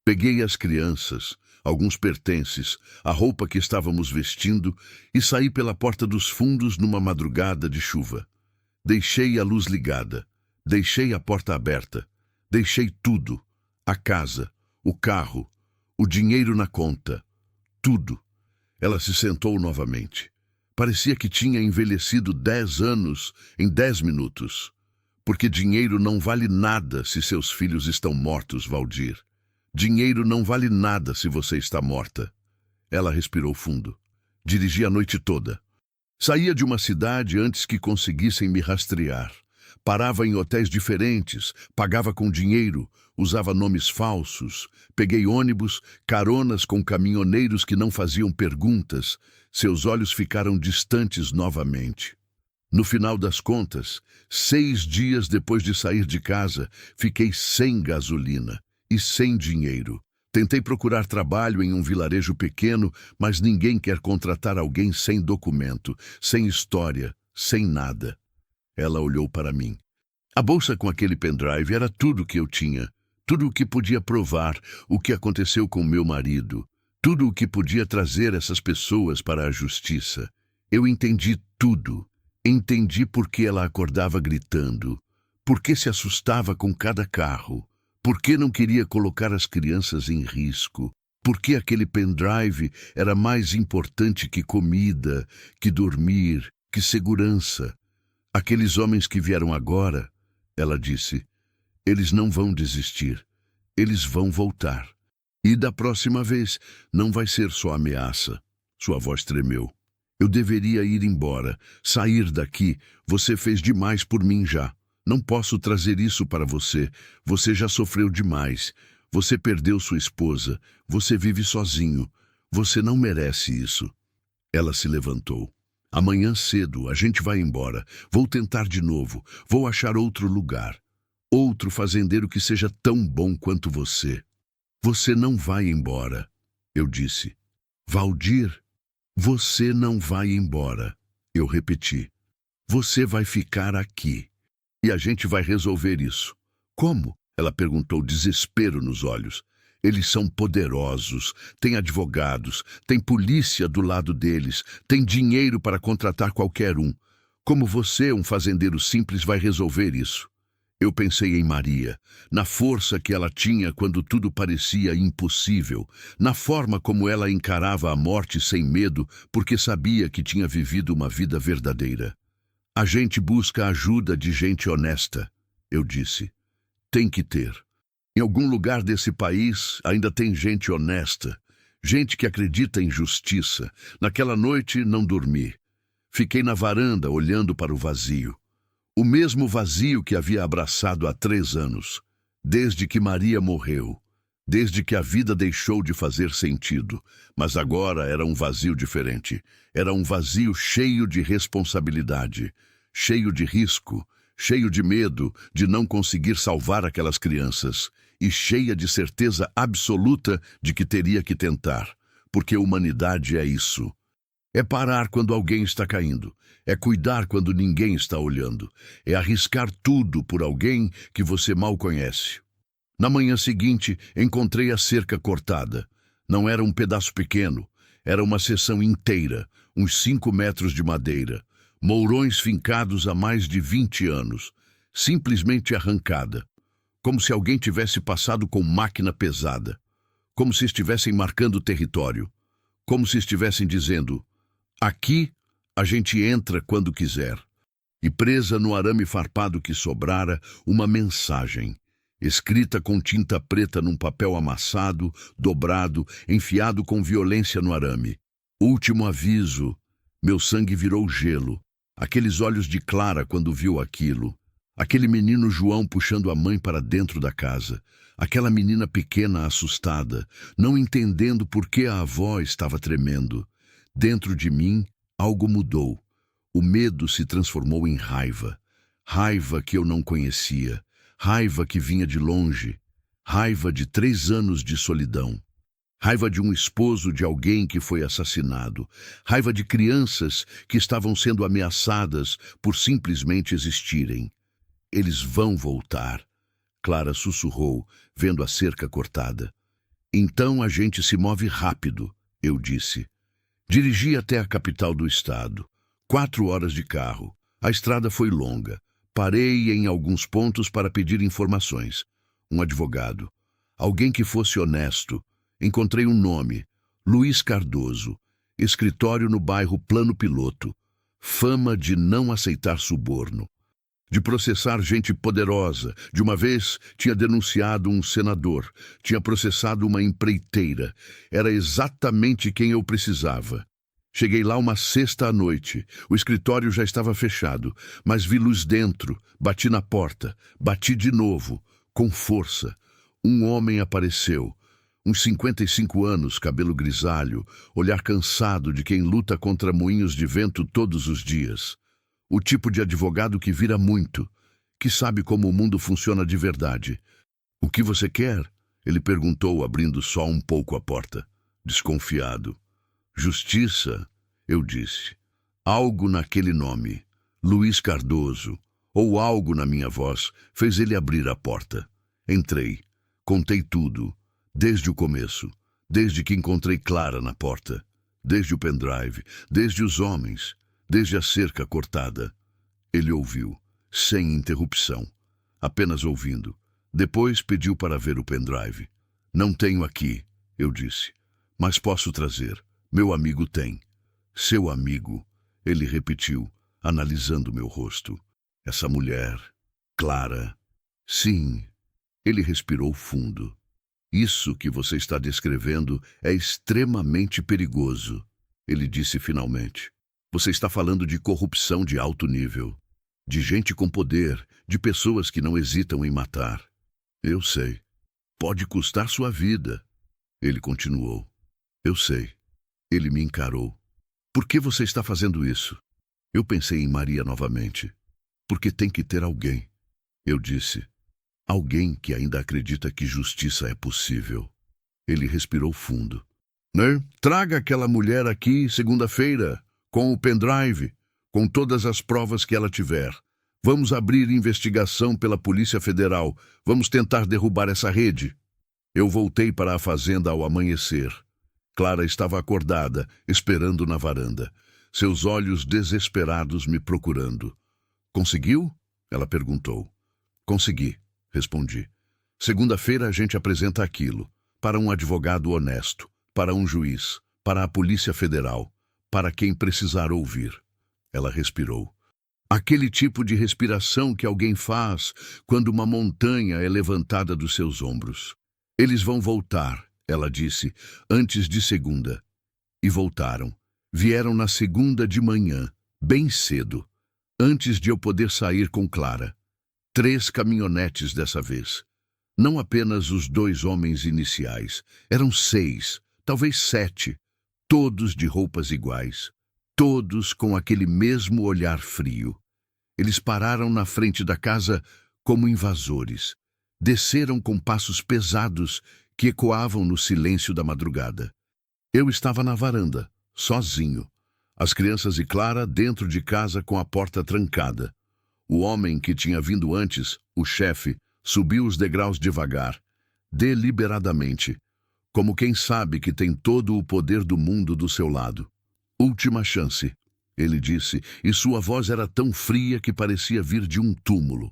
Peguei as crianças, alguns pertences, a roupa que estávamos vestindo e saí pela porta dos fundos numa madrugada de chuva. Deixei a luz ligada, deixei a porta aberta, deixei tudo, a casa, o carro, o dinheiro na conta, tudo. Ela se sentou novamente. Parecia que tinha envelhecido 10 anos em 10 minutos. Porque dinheiro não vale nada se seus filhos estão mortos, Valdir. Dinheiro não vale nada se você está morta. Ela respirou fundo. Dirigi a noite toda. Saía de uma cidade antes que conseguissem me rastrear. Parava em hotéis diferentes, pagava com dinheiro, usava nomes falsos. Peguei ônibus, caronas com caminhoneiros que não faziam perguntas. Seus olhos ficaram distantes novamente. No final das contas, 6 dias depois de sair de casa, fiquei sem gasolina e sem dinheiro. Tentei procurar trabalho em um vilarejo pequeno, mas ninguém quer contratar alguém sem documento, sem história, sem nada. Ela olhou para mim. A bolsa com aquele pendrive era tudo o que eu tinha, tudo o que podia provar o que aconteceu com meu marido, tudo o que podia trazer essas pessoas para a justiça. Eu entendi tudo. Entendi por que ela acordava gritando, por que se assustava com cada carro, por que não queria colocar as crianças em risco, por que aquele pendrive era mais importante que comida, que dormir, que segurança. Aqueles homens que vieram agora, ela disse, eles não vão desistir, eles vão voltar. E da próxima vez não vai ser só ameaça. Sua voz tremeu. Eu deveria ir embora, sair daqui. Você fez demais por mim já. Não posso trazer isso para você. Você já sofreu demais. Você perdeu sua esposa. Você vive sozinho. Você não merece isso. Ela se levantou. Amanhã cedo a gente vai embora. Vou tentar de novo. Vou achar outro lugar. Outro fazendeiro que seja tão bom quanto você. Você não vai embora, eu disse. Valdir, você não vai embora, eu repeti. Você vai ficar aqui. E a gente vai resolver isso. Como? Ela perguntou, desespero nos olhos. Eles são poderosos, têm advogados, têm polícia do lado deles, têm dinheiro para contratar qualquer um. Como você, um fazendeiro simples, vai resolver isso? Eu pensei em Maria, na força que ela tinha quando tudo parecia impossível, na forma como ela encarava a morte sem medo, porque sabia que tinha vivido uma vida verdadeira. A gente busca a ajuda de gente honesta, eu disse. Tem que ter. Em algum lugar desse país ainda tem gente honesta, gente que acredita em justiça. Naquela noite não dormi. Fiquei na varanda olhando para o vazio. O mesmo vazio que havia abraçado há 3 anos, desde que Maria morreu, desde que a vida deixou de fazer sentido. Mas agora era um vazio diferente. Era um vazio cheio de responsabilidade, cheio de risco, cheio de medo de não conseguir salvar aquelas crianças e cheia de certeza absoluta de que teria que tentar, porque a humanidade é isso. É parar quando alguém está caindo. É cuidar quando ninguém está olhando. É arriscar tudo por alguém que você mal conhece. Na manhã seguinte, encontrei a cerca cortada. Não era um pedaço pequeno. Era uma seção inteira, uns 5 metros de madeira. Mourões fincados há mais de 20 anos. Simplesmente arrancada. Como se alguém tivesse passado com máquina pesada. Como se estivessem marcando território. Como se estivessem dizendo... Aqui, a gente entra quando quiser. E presa no arame farpado que sobrara, uma mensagem, escrita com tinta preta num papel amassado, dobrado, enfiado com violência no arame. Último aviso. Meu sangue virou gelo. Aqueles olhos de Clara quando viu aquilo. Aquele menino João puxando a mãe para dentro da casa. Aquela menina pequena assustada, não entendendo por que a avó estava tremendo. Dentro de mim, algo mudou. O medo se transformou em raiva. Raiva que eu não conhecia. Raiva que vinha de longe. Raiva de 3 anos de solidão. Raiva de um esposo de alguém que foi assassinado. Raiva de crianças que estavam sendo ameaçadas por simplesmente existirem. Eles vão voltar, Clara sussurrou, vendo a cerca cortada. Então a gente se move rápido, eu disse. Dirigi até a capital do estado. 4 horas de carro. A estrada foi longa. Parei em alguns pontos para pedir informações. Um advogado. Alguém que fosse honesto. Encontrei um nome. Luiz Cardoso. escritório no bairro Plano Piloto, fama de não aceitar suborno, de processar gente poderosa. De uma vez, tinha denunciado um senador, tinha processado uma empreiteira. Era exatamente quem eu precisava. Cheguei lá uma sexta à noite. O escritório já estava fechado, mas vi luz dentro. Bati na porta. Bati de novo, com força. Um homem apareceu. Uns 55 anos, cabelo grisalho, olhar cansado de quem luta contra moinhos de vento todos os dias. O tipo de advogado que vira muito, que sabe como o mundo funciona de verdade. "O que você quer?" Ele perguntou, abrindo só um pouco a porta, desconfiado. "Justiça", eu disse. Algo naquele nome, Luiz Cardoso, ou algo na minha voz, fez ele abrir a porta. Entrei. Contei tudo, desde o começo, desde que encontrei Clara na porta, desde o pendrive, desde os homens, desde a cerca cortada. Ele ouviu, sem interrupção, apenas ouvindo. Depois pediu para ver o pendrive. "Não tenho aqui", eu disse, "mas posso trazer. Meu amigo tem." "Seu amigo", ele repetiu, analisando meu rosto. "Essa mulher, Clara." "Sim." Ele respirou fundo. "Isso que você está descrevendo é extremamente perigoso", ele disse finalmente. "Você está falando de corrupção de alto nível, de gente com poder, de pessoas que não hesitam em matar." "Eu sei. Pode custar sua vida." Ele continuou. "Eu sei." Ele me encarou. "Por que você está fazendo isso?" Eu pensei em Maria novamente. "Porque tem que ter alguém." Eu disse. "Alguém que ainda acredita que justiça é possível." Ele respirou fundo. Traga aquela mulher aqui segunda-feira, com o pendrive, com todas as provas que ela tiver. Vamos abrir investigação pela Polícia Federal. Vamos tentar derrubar essa rede." Eu voltei para a fazenda ao amanhecer. Clara estava acordada, esperando na varanda, seus olhos desesperados me procurando. "Conseguiu?" ela perguntou. "Consegui", respondi. "Segunda-feira a gente apresenta aquilo, para um advogado honesto, para um juiz, para a Polícia Federal, para quem precisar ouvir." Ela respirou. Aquele tipo de respiração que alguém faz quando uma montanha é levantada dos seus ombros. "Eles vão voltar", ela disse, "antes de segunda." E voltaram. Vieram na segunda de manhã, bem cedo, antes de eu poder sair com Clara. 3 caminhonetes dessa vez. Não apenas os 2 homens iniciais. Eram 6, talvez 7, todos de roupas iguais. Todos com aquele mesmo olhar frio. Eles pararam na frente da casa como invasores. Desceram com passos pesados que ecoavam no silêncio da madrugada. Eu estava na varanda, sozinho. As crianças e Clara dentro de casa com a porta trancada. O homem que tinha vindo antes, o chefe, subiu os degraus devagar, deliberadamente, como quem sabe que tem todo o poder do mundo do seu lado. "Última chance", ele disse, e sua voz era tão fria que parecia vir de um túmulo.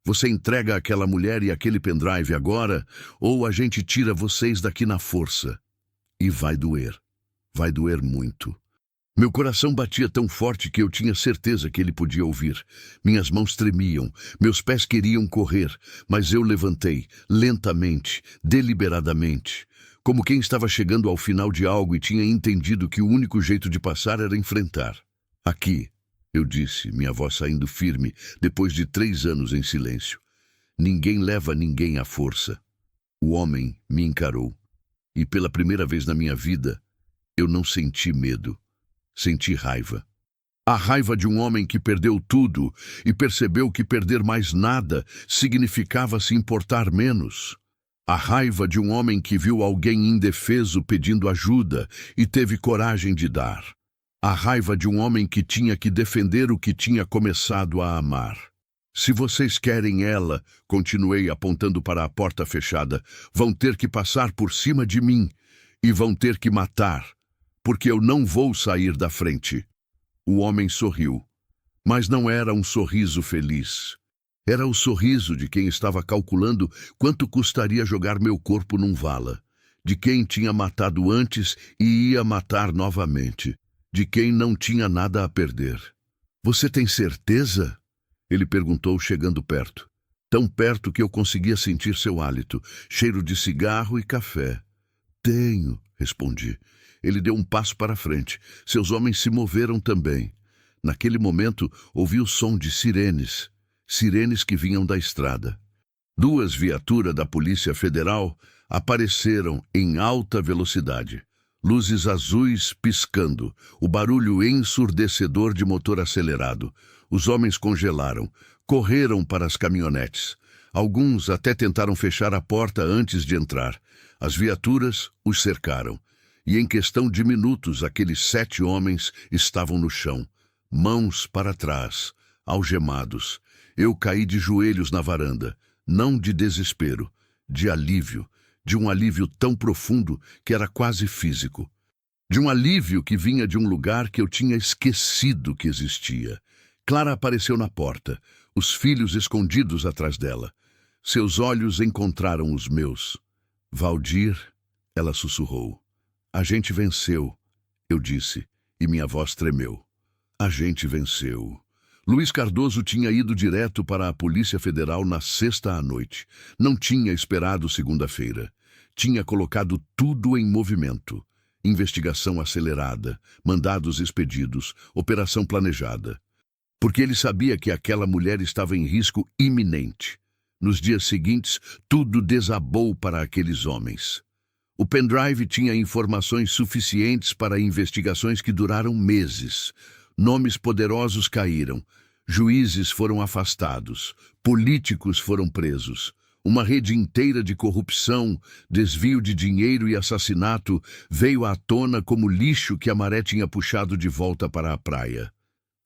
"Você entrega aquela mulher e aquele pendrive agora, ou a gente tira vocês daqui na força. E vai doer. Vai doer muito." Meu coração batia tão forte que eu tinha certeza que ele podia ouvir. Minhas mãos tremiam, meus pés queriam correr, mas eu levantei, lentamente, deliberadamente, como quem estava chegando ao final de algo e tinha entendido que o único jeito de passar era enfrentar. "Aqui", eu disse, minha voz saindo firme, depois de 3 anos em silêncio. "Ninguém leva ninguém à força." O homem me encarou, e pela primeira vez na minha vida, eu não senti medo. Senti raiva. A raiva de um homem que perdeu tudo e percebeu que perder mais nada significava se importar menos. A raiva de um homem que viu alguém indefeso pedindo ajuda e teve coragem de dar. A raiva de um homem que tinha que defender o que tinha começado a amar. "Se vocês querem ela", continuei apontando para a porta fechada, "vão ter que passar por cima de mim e vão ter que matar, porque eu não vou sair da frente." O homem sorriu, mas não era um sorriso feliz. Era o sorriso de quem estava calculando quanto custaria jogar meu corpo num vala. de quem tinha matado antes e ia matar novamente, de quem não tinha nada a perder. Você tem certeza? Ele perguntou, chegando perto. Tão perto que eu conseguia sentir seu hálito, cheiro de cigarro e café. Tenho, respondi. Ele deu um passo para frente. Seus homens se moveram também. Naquele momento, ouvi o som de sirenes. Sirenes que vinham da estrada. 2 viaturas da Polícia Federal apareceram em alta velocidade. Luzes azuis piscando, o barulho ensurdecedor de motor acelerado. Os homens congelaram, correram para as caminhonetes. Alguns até tentaram fechar a porta antes de entrar. As viaturas os cercaram. E em questão de minutos, aqueles 7 homens estavam no chão, mãos para trás, algemados. Eu caí de joelhos na varanda, não de desespero, de alívio, de um alívio tão profundo que era quase físico. De um alívio que vinha de um lugar que eu tinha esquecido que existia. Clara apareceu na porta, os filhos escondidos atrás dela. Seus olhos encontraram os meus. Valdir, ela sussurrou. A gente venceu, eu disse, e minha voz tremeu. A gente venceu. Luiz Cardoso tinha ido direto para a Polícia Federal na sexta à noite. Não tinha esperado segunda-feira. Tinha colocado tudo em movimento. Investigação acelerada, mandados expedidos, operação planejada. Porque ele sabia que aquela mulher estava em risco iminente. Nos dias seguintes, tudo desabou para aqueles homens. O pendrive tinha informações suficientes para investigações que duraram meses. Nomes poderosos caíram. Juízes foram afastados. Políticos foram presos. Uma rede inteira de corrupção, desvio de dinheiro e assassinato veio à tona como lixo que a maré tinha puxado de volta para a praia.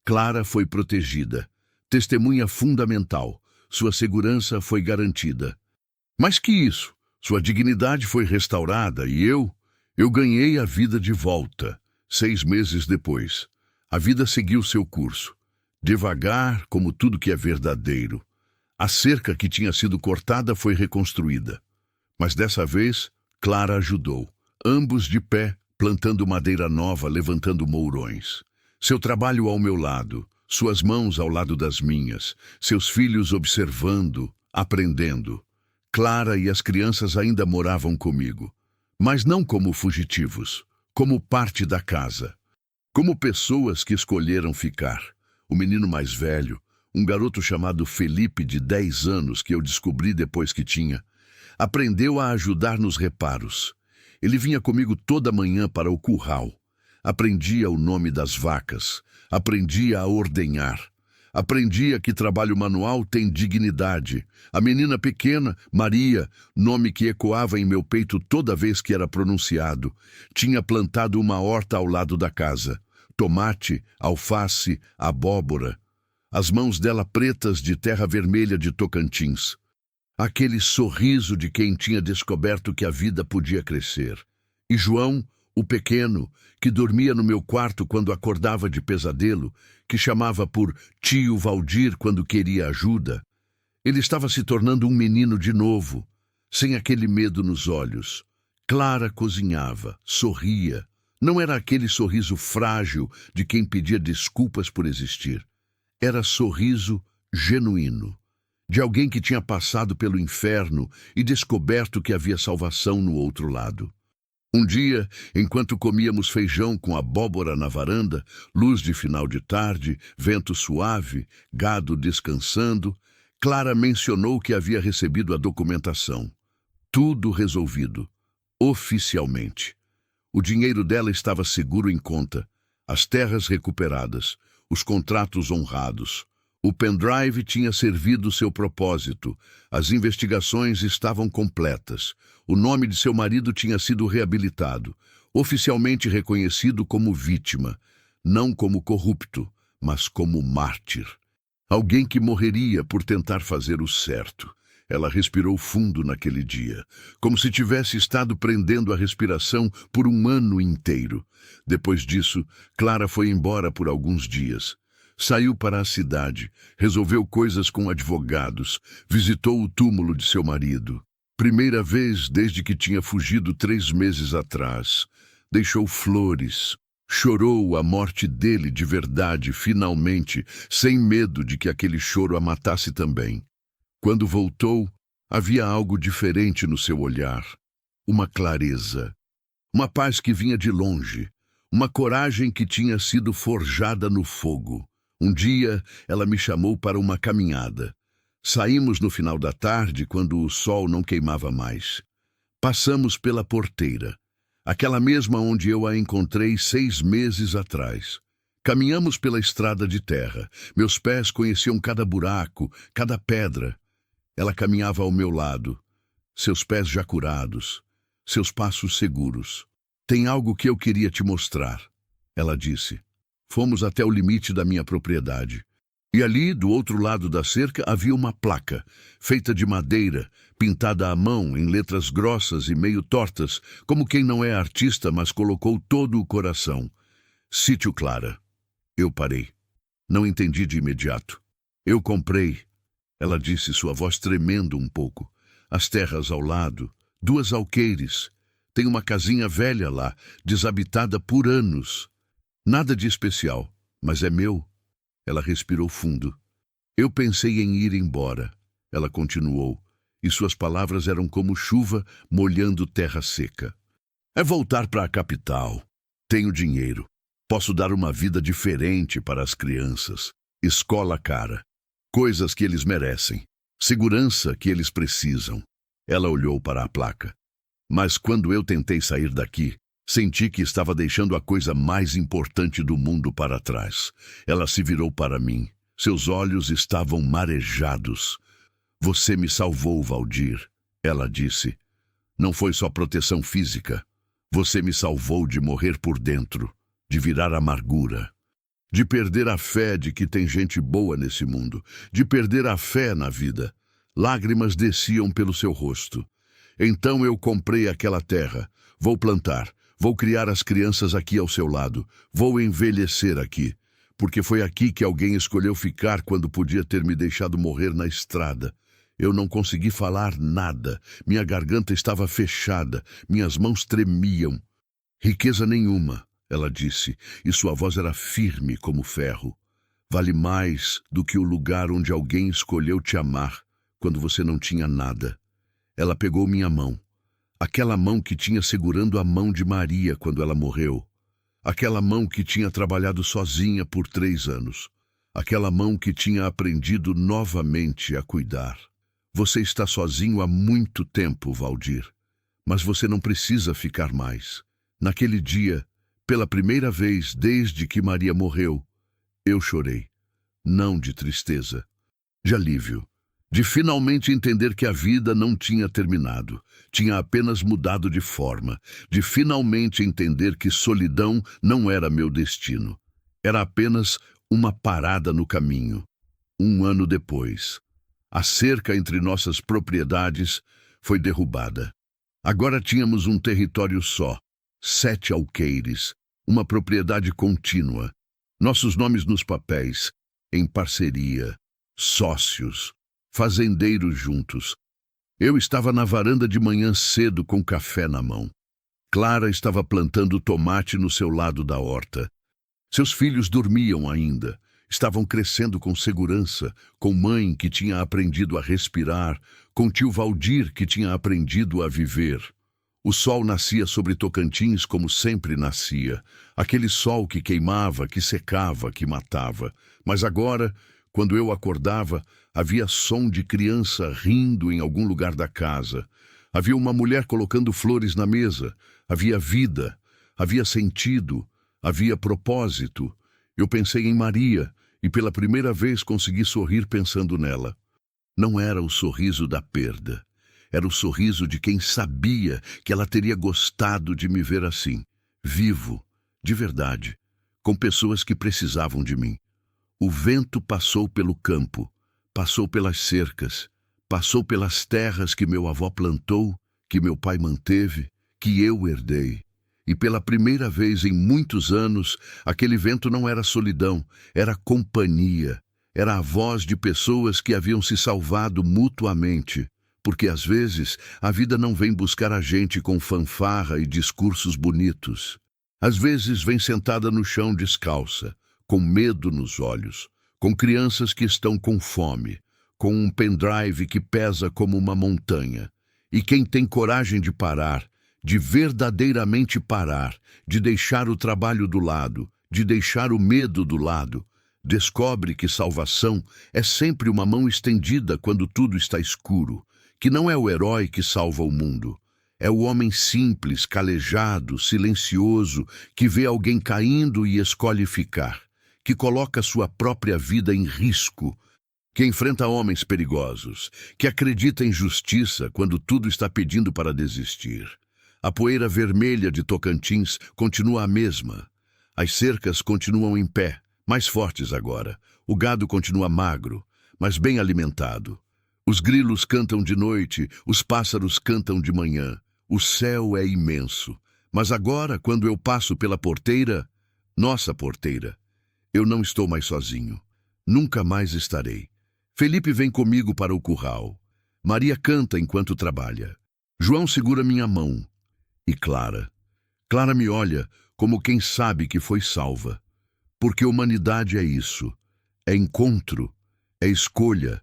Clara foi protegida. Testemunha fundamental. Sua segurança foi garantida. Mais que isso, sua dignidade foi restaurada e eu ganhei a vida de volta. 6 meses depois, a vida seguiu seu curso. Devagar, como tudo que é verdadeiro. A cerca que tinha sido cortada foi reconstruída. Mas dessa vez, Clara ajudou. Ambos de pé, plantando madeira nova, levantando mourões. Seu trabalho ao meu lado, suas mãos ao lado das minhas, seus filhos observando, aprendendo. Clara e as crianças ainda moravam comigo, mas não como fugitivos, como parte da casa, como pessoas que escolheram ficar. O menino mais velho, um garoto chamado Felipe, de 10 anos, que eu descobri depois que tinha, aprendeu a ajudar nos reparos. Ele vinha comigo toda manhã para o curral. Aprendia o nome das vacas, aprendia a ordenhar. Aprendia que trabalho manual tem dignidade. A menina pequena, Maria, nome que ecoava em meu peito toda vez que era pronunciado, tinha plantado uma horta ao lado da casa. Tomate, alface, abóbora. As mãos dela pretas de terra vermelha de Tocantins. Aquele sorriso de quem tinha descoberto que a vida podia crescer. E João, o pequeno, que dormia no meu quarto quando acordava de pesadelo, que chamava por tio Valdir quando queria ajuda. Ele estava se tornando um menino de novo, sem aquele medo nos olhos. Clara cozinhava, sorria. Não era aquele sorriso frágil de quem pedia desculpas por existir. Era sorriso genuíno, de alguém que tinha passado pelo inferno e descoberto que havia salvação no outro lado. Um dia, enquanto comíamos feijão com abóbora na varanda, luz de final de tarde, vento suave, gado descansando, Clara mencionou que havia recebido a documentação. Tudo resolvido, oficialmente. O dinheiro dela estava seguro em conta, as terras recuperadas, os contratos honrados. O pendrive tinha servido seu propósito, as investigações estavam completas, o nome de seu marido tinha sido reabilitado, oficialmente reconhecido como vítima, não como corrupto, mas como mártir. Alguém que morreria por tentar fazer o certo. Ela respirou fundo naquele dia, como se tivesse estado prendendo a respiração por um ano inteiro. Depois disso, Clara foi embora por alguns dias. Saiu para a cidade, resolveu coisas com advogados, visitou o túmulo de seu marido. Primeira vez desde que tinha fugido 3 meses atrás. Deixou flores. Chorou a morte dele de verdade, finalmente, sem medo de que aquele choro a matasse também. Quando voltou, havia algo diferente no seu olhar. Uma clareza. Uma paz que vinha de longe. Uma coragem que tinha sido forjada no fogo. Um dia, ela me chamou para uma caminhada. Saímos no final da tarde, quando o sol não queimava mais. Passamos pela porteira, aquela mesma onde eu a encontrei 6 meses atrás. Caminhamos pela estrada de terra. Meus pés conheciam cada buraco, cada pedra. Ela caminhava ao meu lado, seus pés já curados, seus passos seguros. Tem algo que eu queria te mostrar, ela disse. Fomos até o limite da minha propriedade. E ali, do outro lado da cerca, havia uma placa, feita de madeira, pintada à mão, em letras grossas e meio tortas, como quem não é artista, mas colocou todo o coração. Sítio Clara. Eu parei. Não entendi de imediato. Eu comprei, ela disse, sua voz tremendo um pouco. As terras ao lado, 2 alqueires. Tem uma casinha velha lá, desabitada por anos. Nada de especial, mas é meu. Ela respirou fundo. Eu pensei em ir embora, ela continuou, e suas palavras eram como chuva molhando terra seca. É voltar para a capital. Tenho dinheiro. Posso dar uma vida diferente para as crianças. Escola cara. Coisas que eles merecem. Segurança que eles precisam. Ela olhou para a placa. Mas quando eu tentei sair daqui, senti que estava deixando a coisa mais importante do mundo para trás. Ela se virou para mim. Seus olhos estavam marejados. Você me salvou, Valdir, ela disse. Não foi só proteção física. Você me salvou de morrer por dentro, de virar amargura, de perder a fé de que tem gente boa nesse mundo, de perder a fé na vida. Lágrimas desciam pelo seu rosto. Então eu comprei aquela terra. Vou plantar. Vou criar as crianças aqui ao seu lado. Vou envelhecer aqui. Porque foi aqui que alguém escolheu ficar quando podia ter me deixado morrer na estrada. Eu não consegui falar nada. Minha garganta estava fechada. Minhas mãos tremiam. Riqueza nenhuma, ela disse, e sua voz era firme como ferro. Vale mais do que o lugar onde alguém escolheu te amar quando você não tinha nada. Ela pegou minha mão. Aquela mão que tinha segurando a mão de Maria quando ela morreu. Aquela mão que tinha trabalhado sozinha por 3 anos. Aquela mão que tinha aprendido novamente a cuidar. Você está sozinho há muito tempo, Valdir. Mas você não precisa ficar mais. Naquele dia, pela primeira vez desde que Maria morreu, eu chorei. Não de tristeza, de alívio. De finalmente entender que a vida não tinha terminado, tinha apenas mudado de forma, de finalmente entender que solidão não era meu destino. Era apenas uma parada no caminho. 1 ano depois, a cerca entre nossas propriedades foi derrubada. Agora tínhamos um território só, 7 alqueires, uma propriedade contínua, nossos nomes nos papéis, em parceria, sócios, fazendeiros juntos. Eu estava na varanda de manhã cedo com café na mão. Clara estava plantando tomate no seu lado da horta. Seus filhos dormiam ainda. Estavam crescendo com segurança, com mãe que tinha aprendido a respirar, com tio Valdir que tinha aprendido a viver. O sol nascia sobre Tocantins como sempre nascia. Aquele sol que queimava, que secava, que matava. Mas agora, quando eu acordava, havia som de criança rindo em algum lugar da casa. Havia uma mulher colocando flores na mesa. Havia vida, havia sentido, havia propósito. Eu pensei em Maria e pela primeira vez consegui sorrir pensando nela. Não era o sorriso da perda. Era o sorriso de quem sabia que ela teria gostado de me ver assim, vivo, de verdade, com pessoas que precisavam de mim. O vento passou pelo campo, passou pelas cercas, passou pelas terras que meu avô plantou, que meu pai manteve, que eu herdei. E pela primeira vez em muitos anos, aquele vento não era solidão, era companhia, era a voz de pessoas que haviam se salvado mutuamente. Porque às vezes a vida não vem buscar a gente com fanfarra e discursos bonitos. Às vezes vem sentada no chão descalça, com medo nos olhos, com crianças que estão com fome, com um pendrive que pesa como uma montanha. E quem tem coragem de parar, de verdadeiramente parar, de deixar o trabalho do lado, de deixar o medo do lado, descobre que salvação é sempre uma mão estendida quando tudo está escuro, que não é o herói que salva o mundo. É o homem simples, calejado, silencioso, que vê alguém caindo e escolhe ficar, que coloca sua própria vida em risco, que enfrenta homens perigosos, que acredita em justiça quando tudo está pedindo para desistir. A poeira vermelha de Tocantins continua a mesma. As cercas continuam em pé, mais fortes agora. O gado continua magro, mas bem alimentado. Os grilos cantam de noite, os pássaros cantam de manhã. O céu é imenso. Mas agora, quando eu passo pela porteira, nossa porteira, eu não estou mais sozinho. Nunca mais estarei. Felipe vem comigo para o curral. Maria canta enquanto trabalha. João segura minha mão. E Clara me olha como quem sabe que foi salva. Porque humanidade é isso. É encontro, é escolha.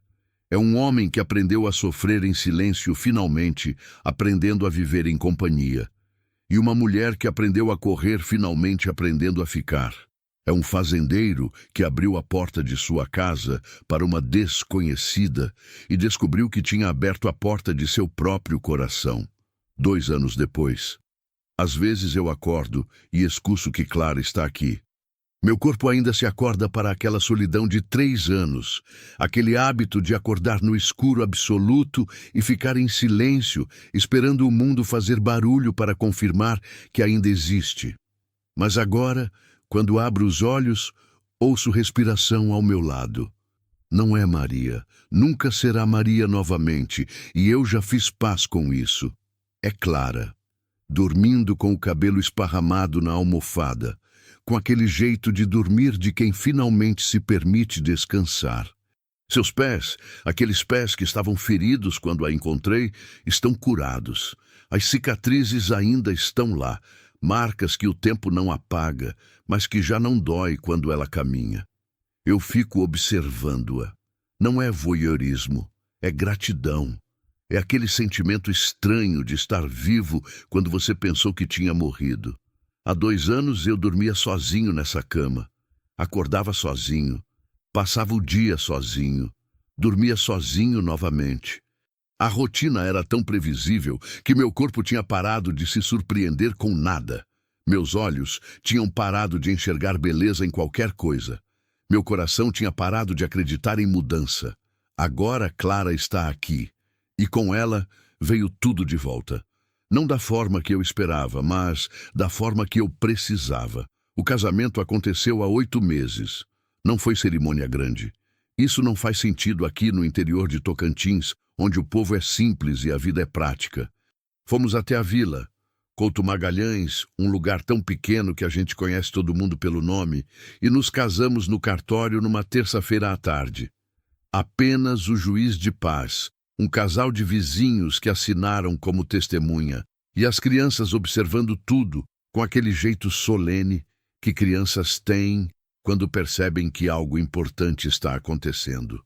É um homem que aprendeu a sofrer em silêncio finalmente, aprendendo a viver em companhia. E uma mulher que aprendeu a correr finalmente aprendendo a ficar. É um fazendeiro que abriu a porta de sua casa para uma desconhecida e descobriu que tinha aberto a porta de seu próprio coração. 2 anos depois. Às vezes eu acordo e escuto que Clara está aqui. Meu corpo ainda se acorda para aquela solidão de 3 anos, aquele hábito de acordar no escuro absoluto e ficar em silêncio, esperando o mundo fazer barulho para confirmar que ainda existe. Mas agora, quando abro os olhos, ouço respiração ao meu lado. Não é Maria, nunca será Maria novamente, e eu já fiz paz com isso. É Clara, dormindo com o cabelo esparramado na almofada, com aquele jeito de dormir de quem finalmente se permite descansar. Seus pés, aqueles pés que estavam feridos quando a encontrei, estão curados. As cicatrizes ainda estão lá, marcas que o tempo não apaga, mas que já não dói quando ela caminha. Eu fico observando-a. Não é voyeurismo, é gratidão. É aquele sentimento estranho de estar vivo quando você pensou que tinha morrido. Há 2 anos eu dormia sozinho nessa cama. Acordava sozinho. Passava o dia sozinho. Dormia sozinho novamente. A rotina era tão previsível que meu corpo tinha parado de se surpreender com nada. Meus olhos tinham parado de enxergar beleza em qualquer coisa. Meu coração tinha parado de acreditar em mudança. Agora Clara está aqui. E com ela veio tudo de volta. Não da forma que eu esperava, mas da forma que eu precisava. O casamento aconteceu há 8 meses. Não foi cerimônia grande. Isso não faz sentido aqui no interior de Tocantins, onde o povo é simples e a vida é prática. Fomos até a vila, Couto Magalhães, um lugar tão pequeno que a gente conhece todo mundo pelo nome, e nos casamos no cartório numa terça-feira à tarde. Apenas o juiz de paz, um casal de vizinhos que assinaram como testemunha, e as crianças observando tudo com aquele jeito solene que crianças têm quando percebem que algo importante está acontecendo.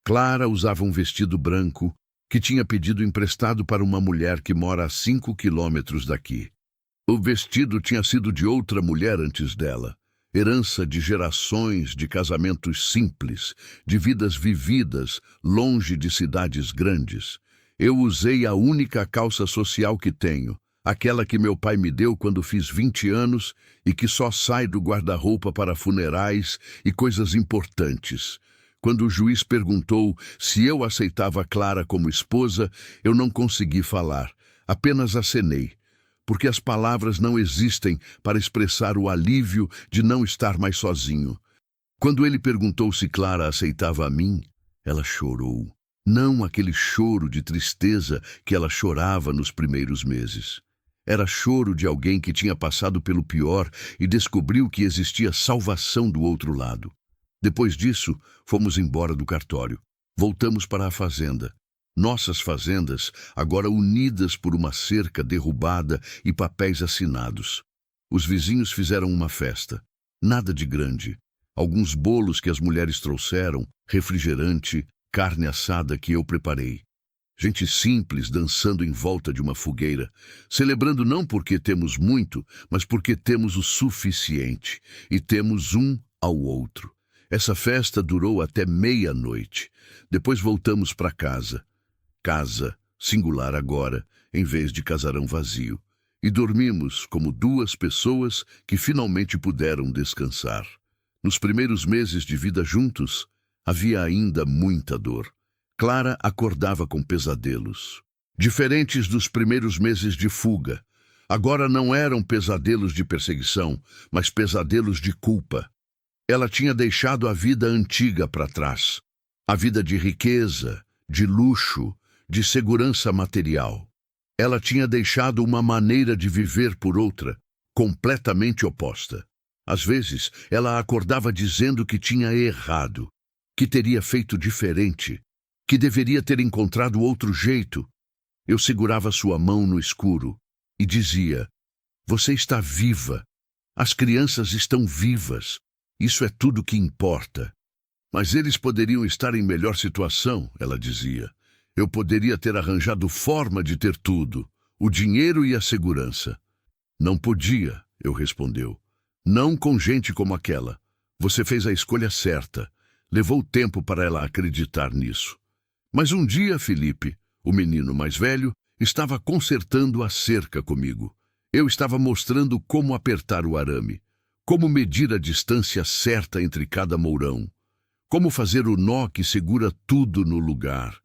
Clara usava um vestido branco que tinha pedido emprestado para uma mulher que mora a 5 quilômetros daqui. O vestido tinha sido de outra mulher antes dela, herança de gerações de casamentos simples, de vidas vividas longe de cidades grandes. Eu usei a única calça social que tenho, aquela que meu pai me deu quando fiz 20 anos e que só sai do guarda-roupa para funerais e coisas importantes. Quando o juiz perguntou se eu aceitava Clara como esposa, eu não consegui falar, apenas acenei, porque as palavras não existem para expressar o alívio de não estar mais sozinho. Quando ele perguntou se Clara aceitava a mim, ela chorou. Não aquele choro de tristeza que ela chorava nos primeiros meses. Era choro de alguém que tinha passado pelo pior e descobriu que existia salvação do outro lado. Depois disso, fomos embora do cartório. Voltamos para a fazenda. Nossas fazendas, agora unidas por uma cerca derrubada e papéis assinados. Os vizinhos fizeram uma festa. Nada de grande. Alguns bolos que as mulheres trouxeram, refrigerante, carne assada que eu preparei. Gente simples dançando em volta de uma fogueira, celebrando não porque temos muito, mas porque temos o suficiente e temos um ao outro. Essa festa durou até meia-noite. Depois voltamos para casa. Casa, singular agora, em vez de casarão vazio. E dormimos como duas pessoas que finalmente puderam descansar. Nos primeiros meses de vida juntos, havia ainda muita dor. Clara acordava com pesadelos. Diferentes dos primeiros meses de fuga. Agora não eram pesadelos de perseguição, mas pesadelos de culpa. Ela tinha deixado a vida antiga para trás. A vida de riqueza, de luxo, de segurança material. Ela tinha deixado uma maneira de viver por outra, completamente oposta. Às vezes, ela acordava dizendo que tinha errado, que teria feito diferente, que deveria ter encontrado outro jeito. Eu segurava sua mão no escuro e dizia: "Você está viva. As crianças estão vivas. Isso é tudo que importa." "Mas eles poderiam estar em melhor situação", ela dizia. "Eu poderia ter arranjado forma de ter tudo, o dinheiro e a segurança." "Não podia", eu respondeu. "Não com gente como aquela. Você fez a escolha certa." Levou tempo para ela acreditar nisso. Mas um dia, Felipe, o menino mais velho, estava consertando a cerca comigo. Eu estava mostrando como apertar o arame, como medir a distância certa entre cada mourão, como fazer o nó que segura tudo no lugar.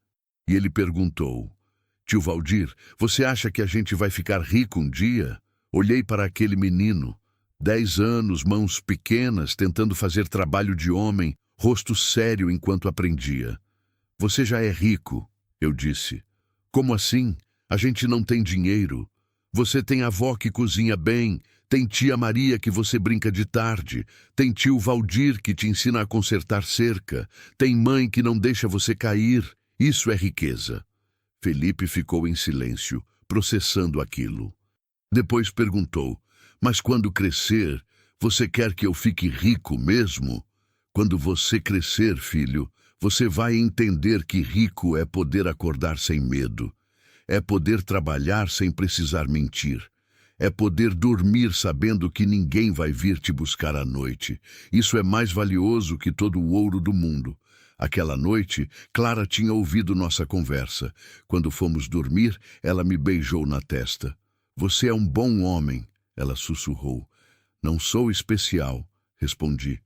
E ele perguntou: "Tio Valdir, você acha que a gente vai ficar rico um dia?" Olhei para aquele menino, 10 anos, mãos pequenas, tentando fazer trabalho de homem, rosto sério enquanto aprendia. "Você já é rico", eu disse. "Como assim? A gente não tem dinheiro. Você tem avó que cozinha bem, tem tia Maria que você brinca de tarde, tem tio Valdir que te ensina a consertar cerca, tem mãe que não deixa você cair. Isso é riqueza." Felipe ficou em silêncio, processando aquilo. Depois perguntou: "Mas quando crescer, você quer que eu fique rico mesmo?" "Quando você crescer, filho, você vai entender que rico é poder acordar sem medo. É poder trabalhar sem precisar mentir. É poder dormir sabendo que ninguém vai vir te buscar à noite. Isso é mais valioso que todo o ouro do mundo." Aquela noite, Clara tinha ouvido nossa conversa. Quando fomos dormir, ela me beijou na testa. "Você é um bom homem", ela sussurrou. "Não sou especial", respondi.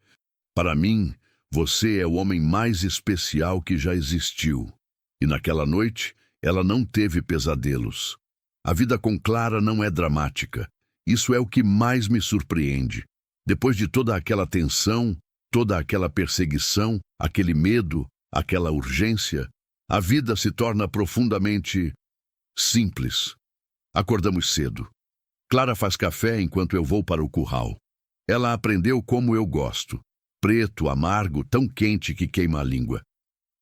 "Para mim, você é o homem mais especial que já existiu." E naquela noite, ela não teve pesadelos. A vida com Clara não é dramática. Isso é o que mais me surpreende. Depois de toda aquela tensão, toda aquela perseguição, aquele medo, aquela urgência, a vida se torna profundamente simples. Acordamos cedo. Clara faz café enquanto eu vou para o curral. Ela aprendeu como eu gosto. Preto, amargo, tão quente que queima a língua.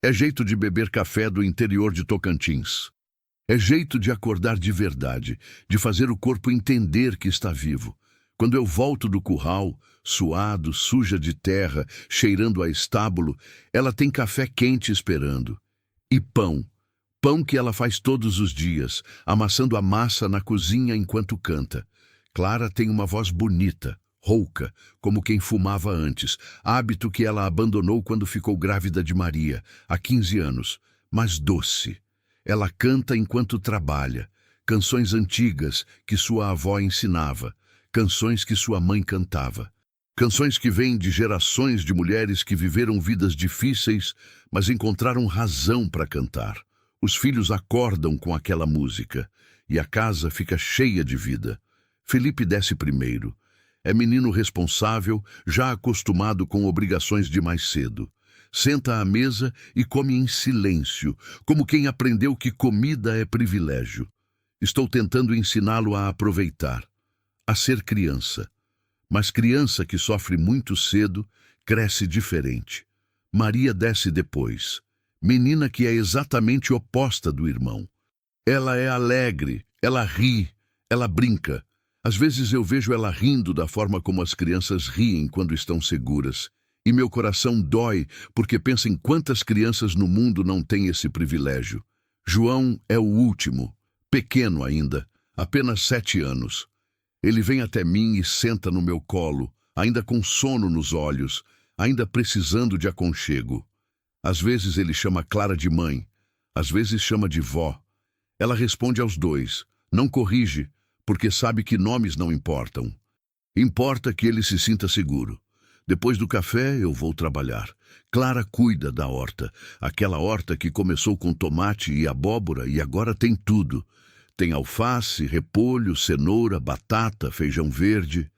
É jeito de beber café do interior de Tocantins. É jeito de acordar de verdade, de fazer o corpo entender que está vivo. Quando eu volto do curral, suado, suja de terra, cheirando a estábulo, ela tem café quente esperando. E pão. Pão que ela faz todos os dias, amassando a massa na cozinha enquanto canta. Clara tem uma voz bonita, rouca, como quem fumava antes, hábito que ela abandonou quando ficou grávida de Maria, há 15 anos, mas doce. Ela canta enquanto trabalha, canções antigas que sua avó ensinava, canções que sua mãe cantava. Canções que vêm de gerações de mulheres que viveram vidas difíceis, mas encontraram razão para cantar. Os filhos acordam com aquela música e a casa fica cheia de vida. Felipe desce primeiro. É menino responsável, já acostumado com obrigações de mais cedo. Senta à mesa e come em silêncio, como quem aprendeu que comida é privilégio. Estou tentando ensiná-lo a aproveitar, a ser criança. Mas criança que sofre muito cedo, cresce diferente. Maria desce depois. Menina que é exatamente oposta do irmão. Ela é alegre, ela ri, ela brinca. Às vezes eu vejo ela rindo da forma como as crianças riem quando estão seguras. E meu coração dói porque penso em quantas crianças no mundo não têm esse privilégio. João é o último, pequeno ainda, apenas 7 anos. Ele vem até mim e senta no meu colo, ainda com sono nos olhos, ainda precisando de aconchego. Às vezes ele chama Clara de mãe, às vezes chama de vó. Ela responde aos dois, não corrige, porque sabe que nomes não importam. Importa que ele se sinta seguro. Depois do café, eu vou trabalhar. Clara cuida da horta, aquela horta que começou com tomate e abóbora e agora tem tudo. Tem alface, repolho, cenoura, batata, feijão verde.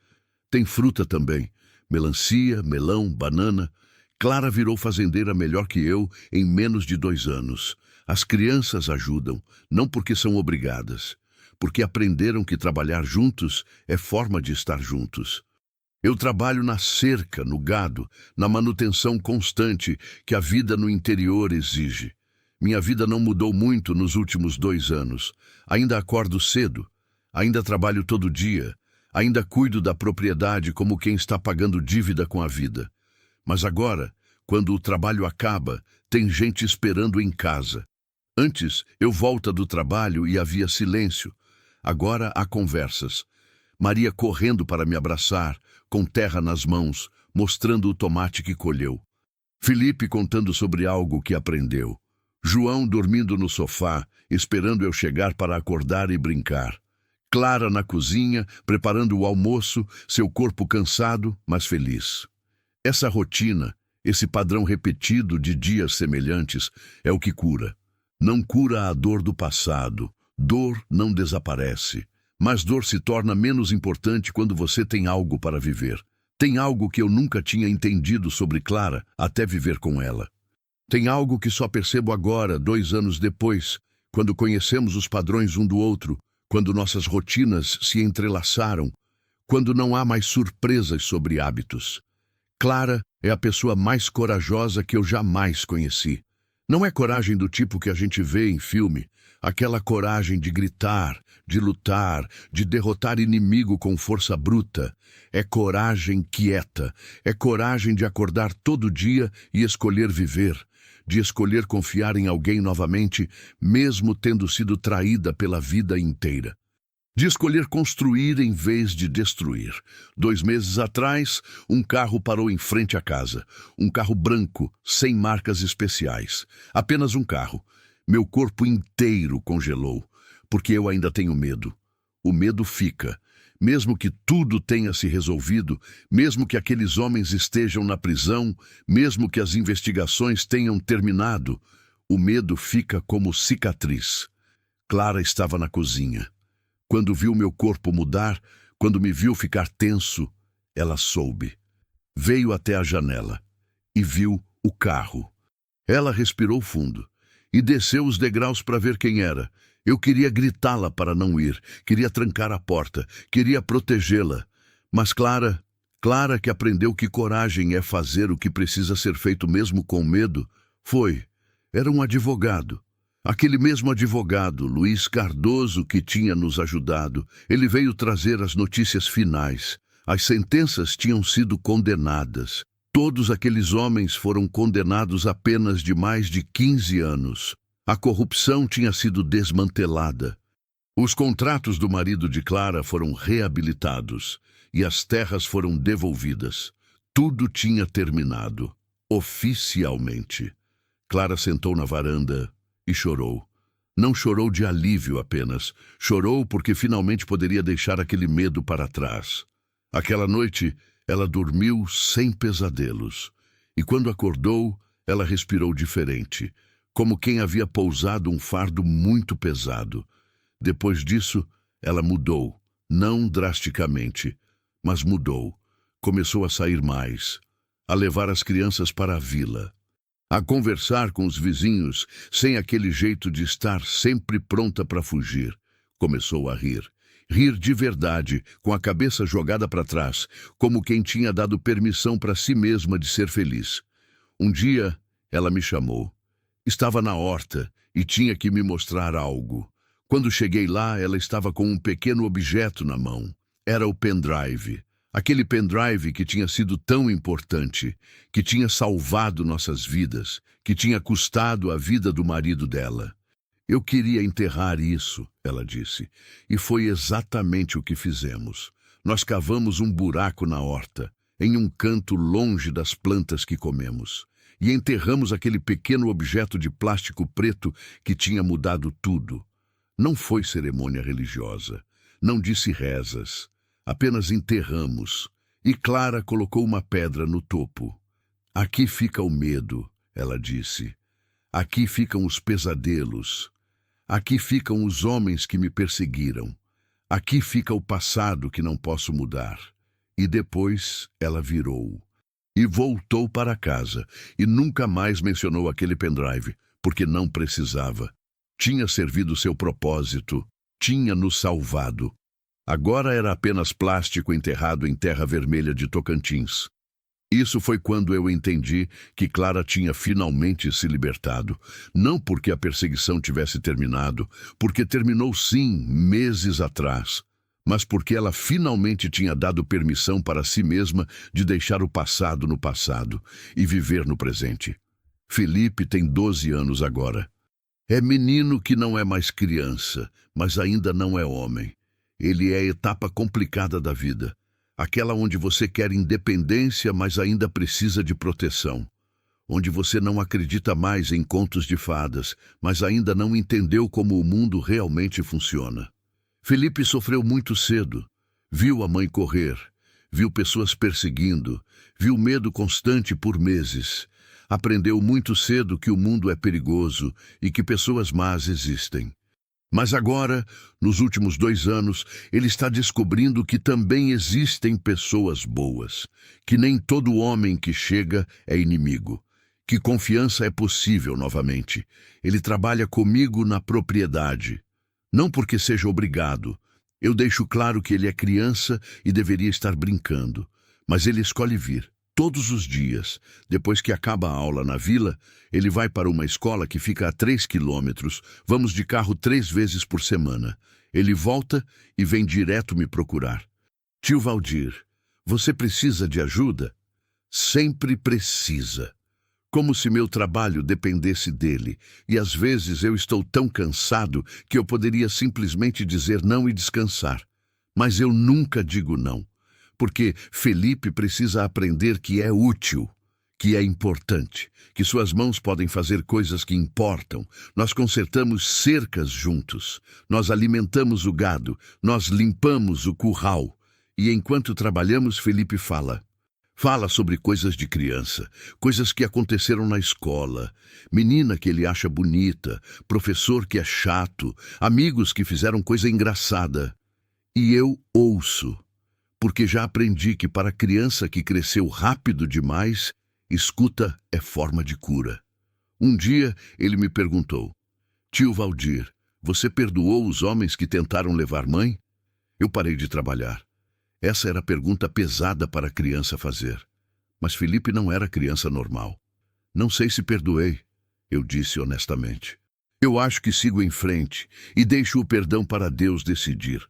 Tem fruta também, melancia, melão, banana. Clara virou fazendeira melhor que eu em menos de 2 anos. As crianças ajudam, não porque são obrigadas, porque aprenderam que trabalhar juntos é forma de estar juntos. Eu trabalho na cerca, no gado, na manutenção constante que a vida no interior exige. Minha vida não mudou muito nos últimos 2 anos. Ainda acordo cedo, ainda trabalho todo dia, ainda cuido da propriedade como quem está pagando dívida com a vida. Mas agora, quando o trabalho acaba, tem gente esperando em casa. Antes, eu volta do trabalho e havia silêncio. Agora há conversas. Maria correndo para me abraçar, com terra nas mãos, mostrando o tomate que colheu. Felipe contando sobre algo que aprendeu. João dormindo no sofá, esperando eu chegar para acordar e brincar. Clara na cozinha, preparando o almoço, seu corpo cansado, mas feliz. Essa rotina, esse padrão repetido de dias semelhantes, é o que cura. Não cura a dor do passado. Dor não desaparece. Mas dor se torna menos importante quando você tem algo para viver. Tem algo que eu nunca tinha entendido sobre Clara até viver com ela. Tem algo que só percebo agora, 2 anos depois, quando conhecemos os padrões um do outro, quando nossas rotinas se entrelaçaram, quando não há mais surpresas sobre hábitos. Clara é a pessoa mais corajosa que eu jamais conheci. Não é coragem do tipo que a gente vê em filme, aquela coragem de gritar, de lutar, de derrotar inimigo com força bruta. É coragem quieta, é coragem de acordar todo dia e escolher viver, de escolher confiar em alguém novamente, mesmo tendo sido traída pela vida inteira. De escolher construir em vez de destruir. 2 meses atrás, um carro parou em frente à casa. Um carro branco, sem marcas especiais. Apenas um carro. Meu corpo inteiro congelou, porque eu ainda tenho medo. O medo fica. Mesmo que tudo tenha se resolvido, mesmo que aqueles homens estejam na prisão, mesmo que as investigações tenham terminado, o medo fica como cicatriz. Clara estava na cozinha. Quando viu meu corpo mudar, quando me viu ficar tenso, ela soube. Veio até a janela e viu o carro. Ela respirou fundo e desceu os degraus para ver quem era. Eu queria gritá-la para não ir, queria trancar a porta, queria protegê-la. Mas Clara que aprendeu que coragem é fazer o que precisa ser feito mesmo com medo, era um advogado. Aquele mesmo advogado, Luiz Cardoso, que tinha nos ajudado, ele veio trazer as notícias finais. As sentenças tinham sido condenadas. Todos aqueles homens foram condenados a penas de mais de 15 anos. A corrupção tinha sido desmantelada. Os contratos do marido de Clara foram reabilitados e as terras foram devolvidas. Tudo tinha terminado, oficialmente. Clara sentou na varanda e chorou. Não chorou de alívio apenas. Chorou porque finalmente poderia deixar aquele medo para trás. Aquela noite, ela dormiu sem pesadelos. E quando acordou, ela respirou diferente, como quem havia pousado um fardo muito pesado. Depois disso, ela mudou. Não drasticamente, mas mudou. Começou a sair mais, a levar as crianças para a vila, a conversar com os vizinhos, sem aquele jeito de estar sempre pronta para fugir. Começou a rir. Rir de verdade, com a cabeça jogada para trás, como quem tinha dado permissão para si mesma de ser feliz. Um dia, ela me chamou. Estava na horta e tinha que me mostrar algo. Quando cheguei lá, ela estava com um pequeno objeto na mão. Era o pendrive. Aquele pendrive que tinha sido tão importante, que tinha salvado nossas vidas, que tinha custado a vida do marido dela. Eu queria enterrar isso, ela disse, e foi exatamente o que fizemos. Nós cavamos um buraco na horta, em um canto longe das plantas que comemos, e enterramos aquele pequeno objeto de plástico preto que tinha mudado tudo. Não foi cerimônia religiosa, não disse rezas, apenas enterramos, e Clara colocou uma pedra no topo. Aqui fica o medo, ela disse. Aqui ficam os pesadelos. Aqui ficam os homens que me perseguiram. Aqui fica o passado que não posso mudar. E depois ela virou. E voltou para casa. E nunca mais mencionou aquele pendrive, porque não precisava. Tinha servido seu propósito. Tinha nos salvado. Agora era apenas plástico enterrado em terra vermelha de Tocantins. Isso foi quando eu entendi que Clara tinha finalmente se libertado. Não porque a perseguição tivesse terminado, porque terminou sim, meses atrás, mas porque ela finalmente tinha dado permissão para si mesma de deixar o passado no passado e viver no presente. Felipe tem 12 anos agora. É menino que não é mais criança, mas ainda não é homem. Ele é a etapa complicada da vida. Aquela onde você quer independência, mas ainda precisa de proteção. Onde você não acredita mais em contos de fadas, mas ainda não entendeu como o mundo realmente funciona. Felipe sofreu muito cedo. Viu a mãe correr, viu pessoas perseguindo, viu medo constante por meses. Aprendeu muito cedo que o mundo é perigoso e que pessoas más existem. Mas agora, nos últimos 2 anos, ele está descobrindo que também existem pessoas boas, que nem todo homem que chega é inimigo, que confiança é possível novamente. Ele trabalha comigo na propriedade, não porque seja obrigado. Eu deixo claro que ele é criança e deveria estar brincando, mas ele escolhe vir. Todos os dias, depois que acaba a aula na vila, ele vai para uma escola que fica a 3 quilômetros. Vamos de carro 3 vezes por semana. Ele volta e vem direto me procurar. Tio Valdir, você precisa de ajuda? Sempre precisa. Como se meu trabalho dependesse dele. E às vezes eu estou tão cansado que eu poderia simplesmente dizer não e descansar. Mas eu nunca digo não. Porque Felipe precisa aprender que é útil, que é importante, que suas mãos podem fazer coisas que importam. Nós consertamos cercas juntos, nós alimentamos o gado, nós limpamos o curral. E enquanto trabalhamos, Felipe fala. Fala sobre coisas de criança, coisas que aconteceram na escola, menina que ele acha bonita, professor que é chato, amigos que fizeram coisa engraçada. E eu ouço. Porque já aprendi que para criança que cresceu rápido demais, escuta é forma de cura. Um dia ele me perguntou, tio Valdir, você perdoou os homens que tentaram levar mãe? Eu parei de trabalhar. Essa era a pergunta pesada para a criança fazer. Mas Felipe não era criança normal. Não sei se perdoei, eu disse honestamente. Eu acho que sigo em frente e deixo o perdão para Deus decidir.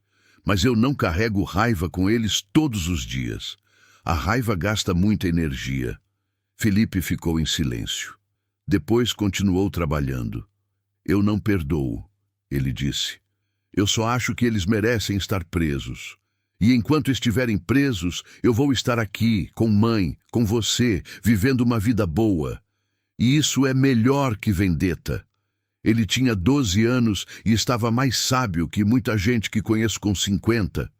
Mas eu não carrego raiva com eles todos os dias. A raiva gasta muita energia. Felipe ficou em silêncio. Depois continuou trabalhando. Eu não perdoo, ele disse. Eu só acho que eles merecem estar presos. E enquanto estiverem presos, eu vou estar aqui, com mãe, com você, vivendo uma vida boa. E isso é melhor que vendetta. Ele tinha 12 anos e estava mais sábio que muita gente que conheço com 50.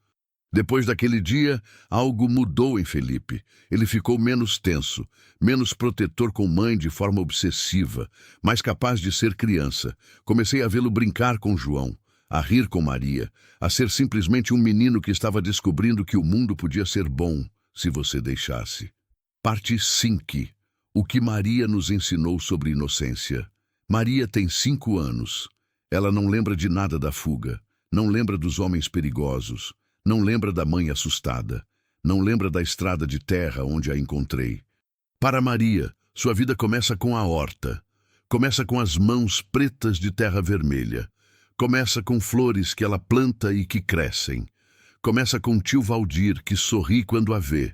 Depois daquele dia, algo mudou em Felipe. Ele ficou menos tenso, menos protetor com mãe de forma obsessiva, mais capaz de ser criança. Comecei a vê-lo brincar com João, a rir com Maria, a ser simplesmente um menino que estava descobrindo que o mundo podia ser bom se você deixasse. Parte 5. O que Maria nos ensinou sobre inocência. Maria tem 5 anos. Ela não lembra de nada da fuga, não lembra dos homens perigosos, não lembra da mãe assustada, não lembra da estrada de terra onde a encontrei. Para Maria, sua vida começa com a horta. Começa com as mãos pretas de terra vermelha. Começa com flores que ela planta e que crescem. Começa com tio Valdir, que sorri quando a vê.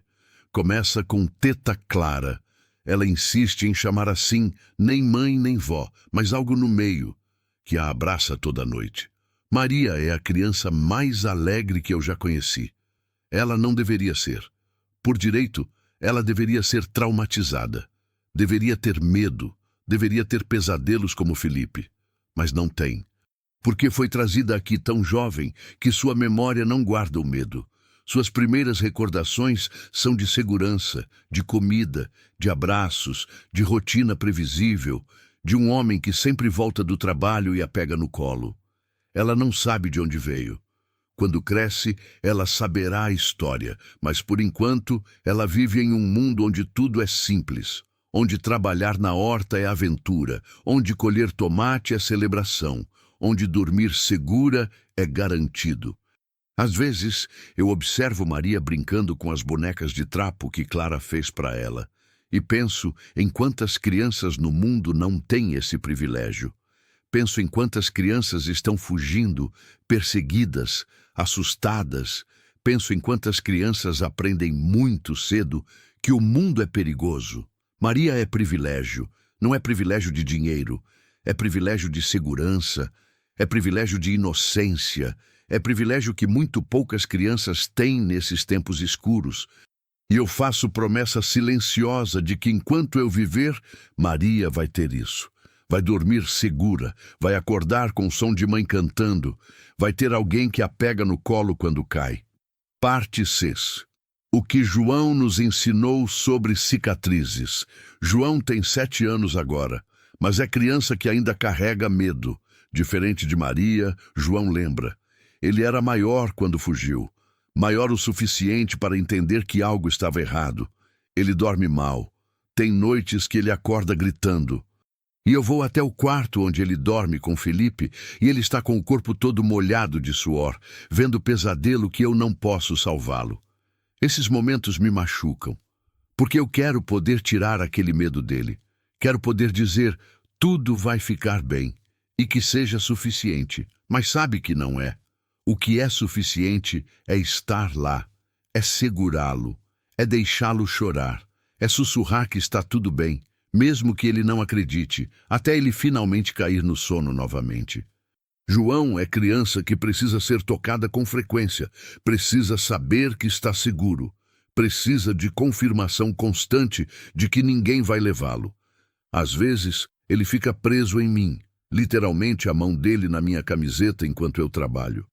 Começa com teta Clara. Ela insiste em chamar assim, nem mãe nem vó, mas algo no meio, que a abraça toda noite. Maria é a criança mais alegre que eu já conheci. Ela não deveria ser. Por direito, ela deveria ser traumatizada. Deveria ter medo. Deveria ter pesadelos como Felipe. Mas não tem. Porque foi trazida aqui tão jovem que sua memória não guarda o medo. Suas primeiras recordações são de segurança, de comida, de abraços, de rotina previsível, de um homem que sempre volta do trabalho e a pega no colo. Ela não sabe de onde veio. Quando cresce, ela saberá a história, mas por enquanto ela vive em um mundo onde tudo é simples, onde trabalhar na horta é aventura, onde colher tomate é celebração, onde dormir segura é garantido. Às vezes, eu observo Maria brincando com as bonecas de trapo que Clara fez para ela e penso em quantas crianças no mundo não têm esse privilégio. Penso em quantas crianças estão fugindo, perseguidas, assustadas. Penso em quantas crianças aprendem muito cedo que o mundo é perigoso. Maria é privilégio, não é privilégio de dinheiro, é privilégio de segurança, é privilégio de inocência, é privilégio que muito poucas crianças têm nesses tempos escuros. E eu faço promessa silenciosa de que enquanto eu viver, Maria vai ter isso. Vai dormir segura, vai acordar com o som de mãe cantando, vai ter alguém que a pega no colo quando cai. Parte 6. O que João nos ensinou sobre cicatrizes. João tem 7 anos agora, mas é criança que ainda carrega medo. Diferente de Maria, João lembra. Ele era maior quando fugiu, maior o suficiente para entender que algo estava errado. Ele dorme mal. Tem noites que ele acorda gritando. E eu vou até o quarto onde ele dorme com Felipe e ele está com o corpo todo molhado de suor, vendo pesadelo que eu não posso salvá-lo. Esses momentos me machucam, porque eu quero poder tirar aquele medo dele. Quero poder dizer, tudo vai ficar bem, e que seja suficiente, mas sabe que não é. O que é suficiente é estar lá, é segurá-lo, é deixá-lo chorar, é sussurrar que está tudo bem, mesmo que ele não acredite, até ele finalmente cair no sono novamente. João é criança que precisa ser tocada com frequência, precisa saber que está seguro, precisa de confirmação constante de que ninguém vai levá-lo. Às vezes, ele fica preso em mim, literalmente a mão dele na minha camiseta enquanto eu trabalho.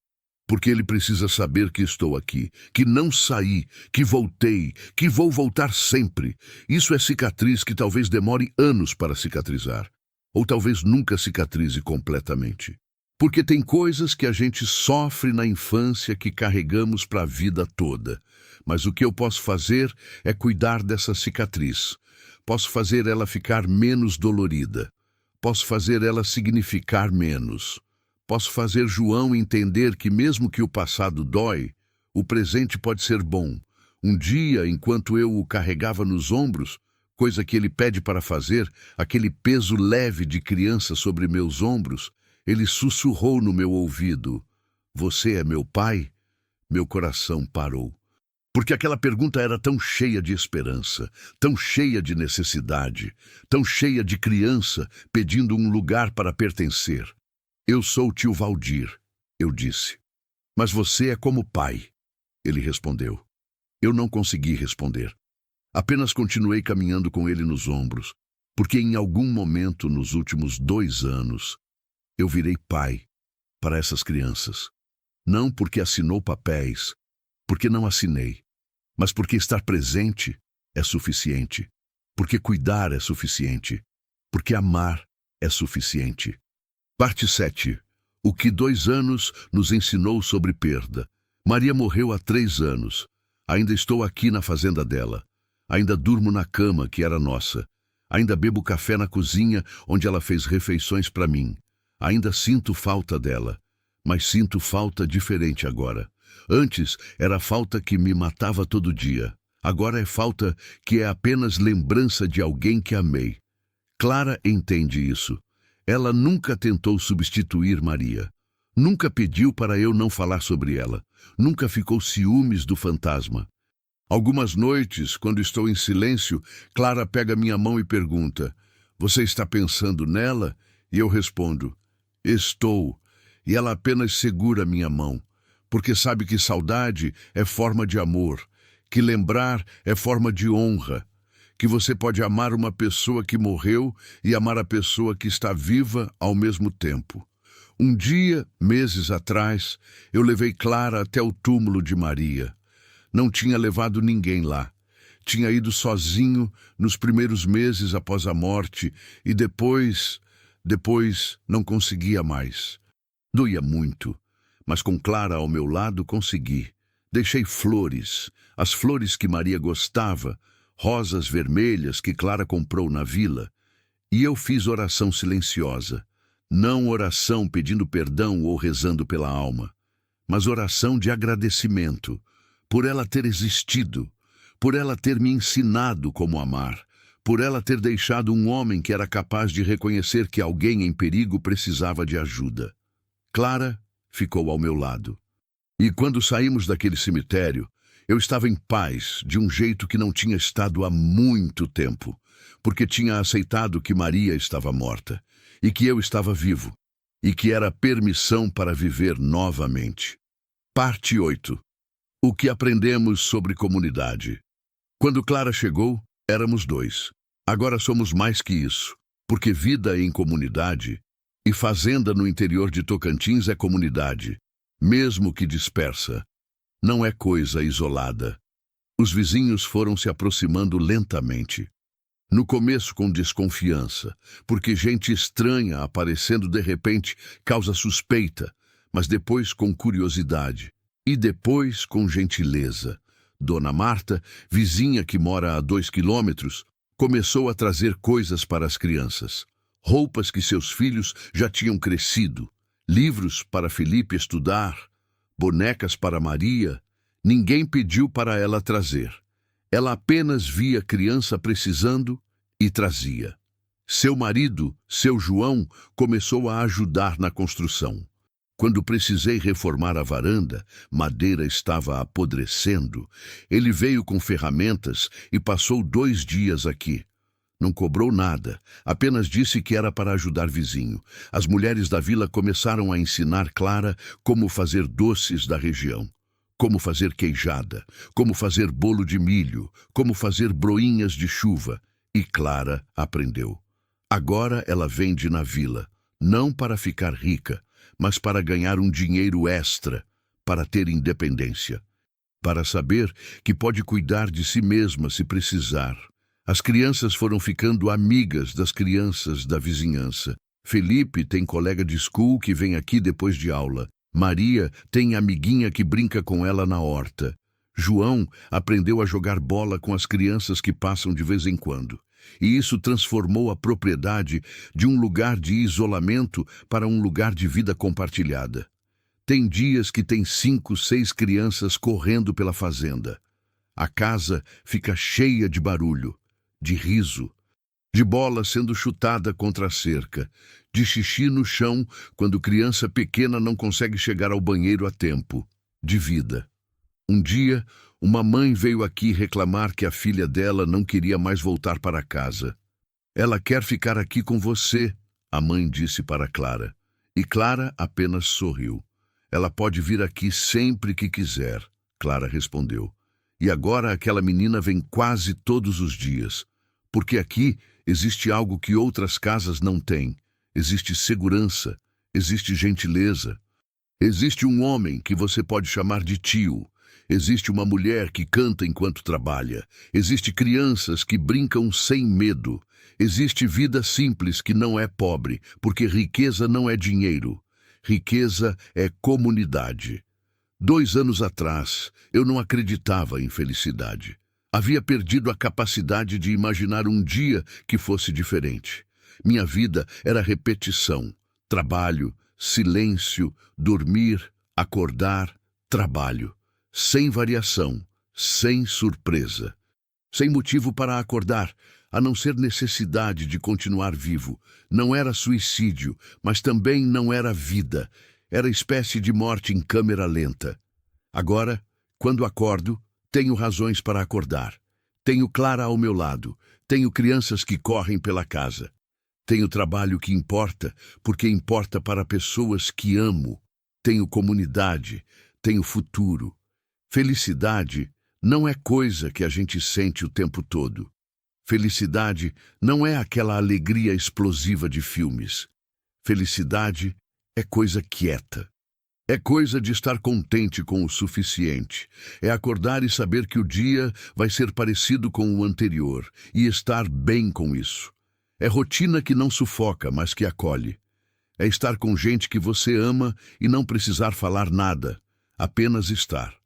Porque ele precisa saber que estou aqui, que não saí, que voltei, que vou voltar sempre. Isso é cicatriz que talvez demore anos para cicatrizar, ou talvez nunca cicatrize completamente. Porque tem coisas que a gente sofre na infância que carregamos para a vida toda. Mas o que eu posso fazer é cuidar dessa cicatriz. Posso fazer ela ficar menos dolorida. Posso fazer ela significar menos. Posso fazer João entender que mesmo que o passado dói, o presente pode ser bom. Um dia, enquanto eu o carregava nos ombros, coisa que ele pede para fazer, aquele peso leve de criança sobre meus ombros, ele sussurrou no meu ouvido, "Você é meu pai?" Meu coração parou. Porque aquela pergunta era tão cheia de esperança, tão cheia de necessidade, tão cheia de criança pedindo um lugar para pertencer. "Eu sou o tio Valdir", eu disse. "Mas você é como pai", ele respondeu. Eu não consegui responder. Apenas continuei caminhando com ele nos ombros, porque em algum momento nos últimos 2 anos, eu virei pai para essas crianças. Não porque assinou papéis, porque não assinei, mas porque estar presente é suficiente, porque cuidar é suficiente, porque amar é suficiente. Parte 7. O que 2 anos nos ensinou sobre perda. Maria morreu há 3 anos. Ainda estou aqui na fazenda dela. Ainda durmo na cama que era nossa. Ainda bebo café na cozinha onde ela fez refeições para mim. Ainda sinto falta dela. Mas sinto falta diferente agora. Antes era falta que me matava todo dia. Agora é falta que é apenas lembrança de alguém que amei. Clara entende isso. Ela nunca tentou substituir Maria. Nunca pediu para eu não falar sobre ela. Nunca ficou ciúmes do fantasma. Algumas noites, quando estou em silêncio, Clara pega minha mão e pergunta: "Você está pensando nela?" E eu respondo: "Estou." E ela apenas segura minha mão, porque sabe que saudade é forma de amor, que lembrar é forma de honra, que você pode amar uma pessoa que morreu e amar a pessoa que está viva ao mesmo tempo. Um dia, meses atrás, eu levei Clara até o túmulo de Maria. Não tinha levado ninguém lá. Tinha ido sozinho nos primeiros meses após a morte e depois não conseguia mais. Doía muito, mas com Clara ao meu lado consegui. Deixei flores, as flores que Maria gostava, rosas vermelhas que Clara comprou na vila. E eu fiz oração silenciosa. Não oração pedindo perdão ou rezando pela alma, mas oração de agradecimento, por ela ter existido, por ela ter me ensinado como amar, por ela ter deixado um homem que era capaz de reconhecer que alguém em perigo precisava de ajuda. Clara ficou ao meu lado. E quando saímos daquele cemitério, eu estava em paz, de um jeito que não tinha estado há muito tempo, porque tinha aceitado que Maria estava morta, e que eu estava vivo, e que era permissão para viver novamente. Parte 8. O que aprendemos sobre comunidade. Quando Clara chegou, éramos 2. Agora somos mais que isso, porque vida em comunidade e fazenda no interior de Tocantins é comunidade, mesmo que dispersa. Não é coisa isolada. Os vizinhos foram se aproximando lentamente. No começo com desconfiança, porque gente estranha aparecendo de repente causa suspeita, mas depois com curiosidade. E depois com gentileza. Dona Marta, vizinha que mora a 2 quilômetros, começou a trazer coisas para as crianças. Roupas que seus filhos já tinham crescido, livros para Felipe estudar, bonecas para Maria. Ninguém pediu para ela trazer. Ela apenas via criança precisando e trazia. Seu marido, seu João, começou a ajudar na construção. Quando precisei reformar a varanda, madeira estava apodrecendo. Ele veio com ferramentas e passou 2 dias aqui. Não cobrou nada, apenas disse que era para ajudar vizinho. As mulheres da vila começaram a ensinar Clara como fazer doces da região. Como fazer queijada, como fazer bolo de milho, como fazer broinhas de chuva. E Clara aprendeu. Agora ela vende na vila, não para ficar rica, mas para ganhar um dinheiro extra, para ter independência, para saber que pode cuidar de si mesma se precisar. As crianças foram ficando amigas das crianças da vizinhança. Felipe tem colega de school que vem aqui depois de aula. Maria tem amiguinha que brinca com ela na horta. João aprendeu a jogar bola com as crianças que passam de vez em quando. E isso transformou a propriedade de um lugar de isolamento para um lugar de vida compartilhada. Tem dias que tem 5, 6 crianças correndo pela fazenda. A casa fica cheia de barulho, de riso, de bola sendo chutada contra a cerca, de xixi no chão quando criança pequena não consegue chegar ao banheiro a tempo, de vida. Um dia, uma mãe veio aqui reclamar que a filha dela não queria mais voltar para casa. "Ela quer ficar aqui com você", a mãe disse para Clara. E Clara apenas sorriu. "Ela pode vir aqui sempre que quiser", Clara respondeu. E agora aquela menina vem quase todos os dias, porque aqui existe algo que outras casas não têm. Existe segurança, existe gentileza. Existe um homem que você pode chamar de tio. Existe uma mulher que canta enquanto trabalha. Existe crianças que brincam sem medo. Existe vida simples que não é pobre, porque riqueza não é dinheiro. Riqueza é comunidade. 2 anos atrás, eu não acreditava em felicidade. Havia perdido a capacidade de imaginar um dia que fosse diferente. Minha vida era repetição, trabalho, silêncio, dormir, acordar, trabalho. Sem variação, sem surpresa. Sem motivo para acordar, a não ser necessidade de continuar vivo. Não era suicídio, mas também não era vida. Era espécie de morte em câmera lenta. Agora, quando acordo, tenho razões para acordar. Tenho Clara ao meu lado. Tenho crianças que correm pela casa. Tenho trabalho que importa, porque importa para pessoas que amo. Tenho comunidade. Tenho futuro. Felicidade não é coisa que a gente sente o tempo todo. Felicidade não é aquela alegria explosiva de filmes. Felicidade é coisa quieta. É coisa de estar contente com o suficiente. É acordar e saber que o dia vai ser parecido com o anterior e estar bem com isso. É rotina que não sufoca, mas que acolhe. É estar com gente que você ama e não precisar falar nada, apenas estar.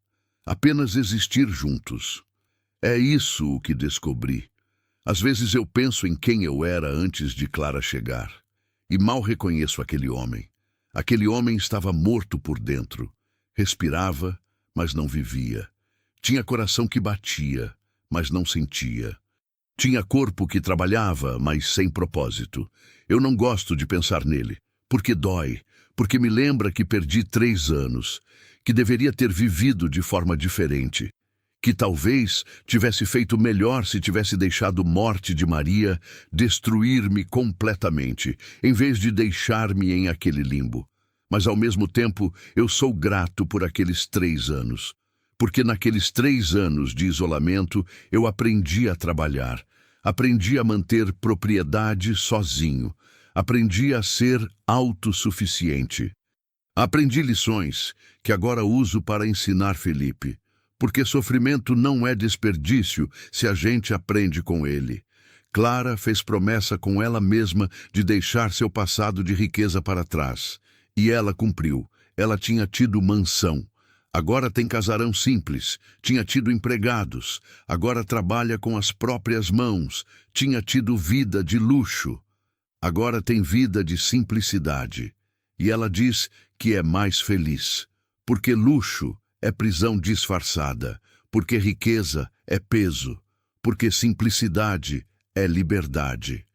Apenas existir juntos. É isso o que descobri. Às vezes eu penso em quem eu era antes de Clara chegar. E mal reconheço aquele homem. Aquele homem estava morto por dentro. Respirava, mas não vivia. Tinha coração que batia, mas não sentia. Tinha corpo que trabalhava, mas sem propósito. Eu não gosto de pensar nele, porque dói, porque me lembra que perdi 3 anos, que deveria ter vivido de forma diferente, que talvez tivesse feito melhor se tivesse deixado morte de Maria destruir-me completamente, em vez de deixar-me em aquele limbo. Mas ao mesmo tempo eu sou grato por aqueles 3 anos, porque naqueles 3 anos de isolamento eu aprendi a trabalhar, aprendi a manter propriedade sozinho, aprendi a ser autossuficiente. Aprendi lições que agora uso para ensinar Felipe, porque sofrimento não é desperdício se a gente aprende com ele. Clara fez promessa com ela mesma de deixar seu passado de riqueza para trás. E ela cumpriu. Ela tinha tido mansão. Agora tem casarão simples. Tinha tido empregados. Agora trabalha com as próprias mãos. Tinha tido vida de luxo. Agora tem vida de simplicidade. E ela diz que é mais feliz. Porque luxo é prisão disfarçada. Porque riqueza é peso. Porque simplicidade é liberdade.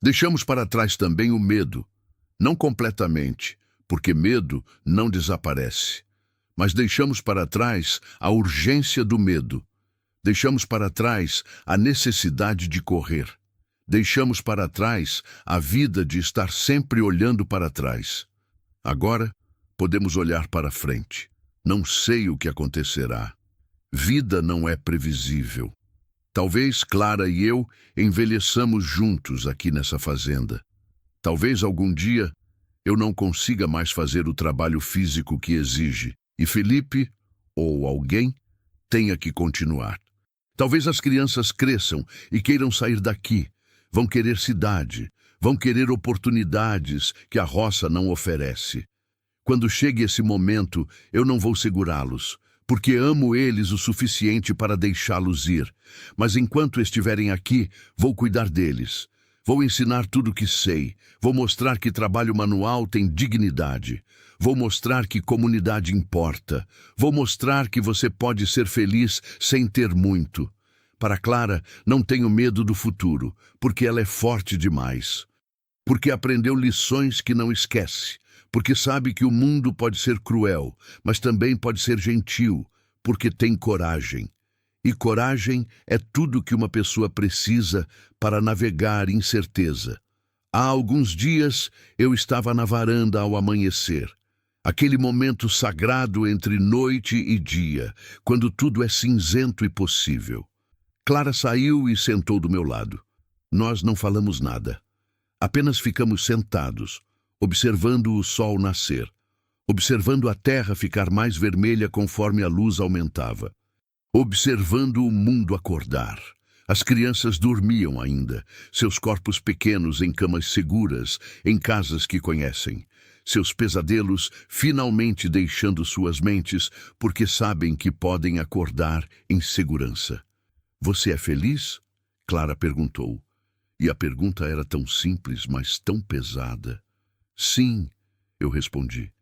Deixamos para trás também o medo. Não completamente, porque medo não desaparece. Mas deixamos para trás a urgência do medo. Deixamos para trás a necessidade de correr. Deixamos para trás a vida de estar sempre olhando para trás. Agora, podemos olhar para frente. Não sei o que acontecerá. Vida não é previsível. Talvez Clara e eu envelheçamos juntos aqui nessa fazenda. Talvez algum dia eu não consiga mais fazer o trabalho físico que exige, e Felipe, ou alguém, tenha que continuar. Talvez as crianças cresçam e queiram sair daqui, vão querer cidade, vão querer oportunidades que a roça não oferece. Quando chegue esse momento, eu não vou segurá-los, porque amo eles o suficiente para deixá-los ir. Mas enquanto estiverem aqui, vou cuidar deles. Vou ensinar tudo o que sei. Vou mostrar que trabalho manual tem dignidade. Vou mostrar que comunidade importa. Vou mostrar que você pode ser feliz sem ter muito. Para Clara, não tenho medo do futuro, porque ela é forte demais. Porque aprendeu lições que não esquece. Porque sabe que o mundo pode ser cruel, mas também pode ser gentil, porque tem coragem. E coragem é tudo que uma pessoa precisa para navegar incerteza. Há alguns dias eu estava na varanda ao amanhecer. Aquele momento sagrado entre noite e dia, quando tudo é cinzento e possível. Clara saiu e sentou do meu lado. Nós não falamos nada. Apenas ficamos sentados, observando o sol nascer, observando a terra ficar mais vermelha conforme a luz aumentava, observando o mundo acordar. As crianças dormiam ainda, seus corpos pequenos em camas seguras, em casas que conhecem. Seus pesadelos finalmente deixando suas mentes, porque sabem que podem acordar em segurança. Você é feliz? Clara perguntou. E a pergunta era tão simples, mas tão pesada. Sim, eu respondi.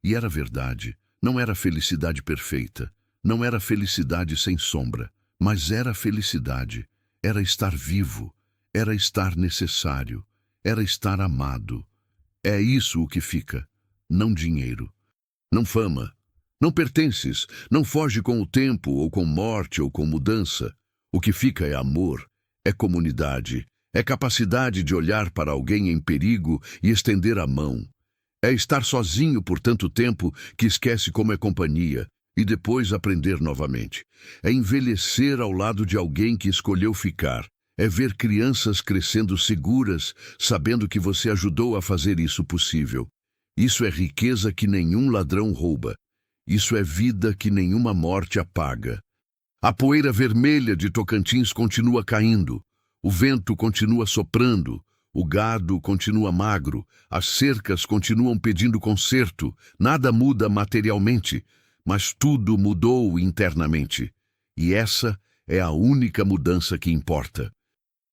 E era verdade. Não era felicidade perfeita. Não era felicidade sem sombra. Mas era felicidade. Era estar vivo. Era estar necessário, era estar amado. É isso o que fica, não dinheiro, não fama. Não pertences, não foge com o tempo, ou com morte, ou com mudança. O que fica é amor, é comunidade, é capacidade de olhar para alguém em perigo e estender a mão. É estar sozinho por tanto tempo que esquece como é companhia e depois aprender novamente. É envelhecer ao lado de alguém que escolheu ficar. É ver crianças crescendo seguras, sabendo que você ajudou a fazer isso possível. Isso é riqueza que nenhum ladrão rouba. Isso é vida que nenhuma morte apaga. A poeira vermelha de Tocantins continua caindo. O vento continua soprando. O gado continua magro. As cercas continuam pedindo conserto. Nada muda materialmente, mas tudo mudou internamente. E essa é a única mudança que importa.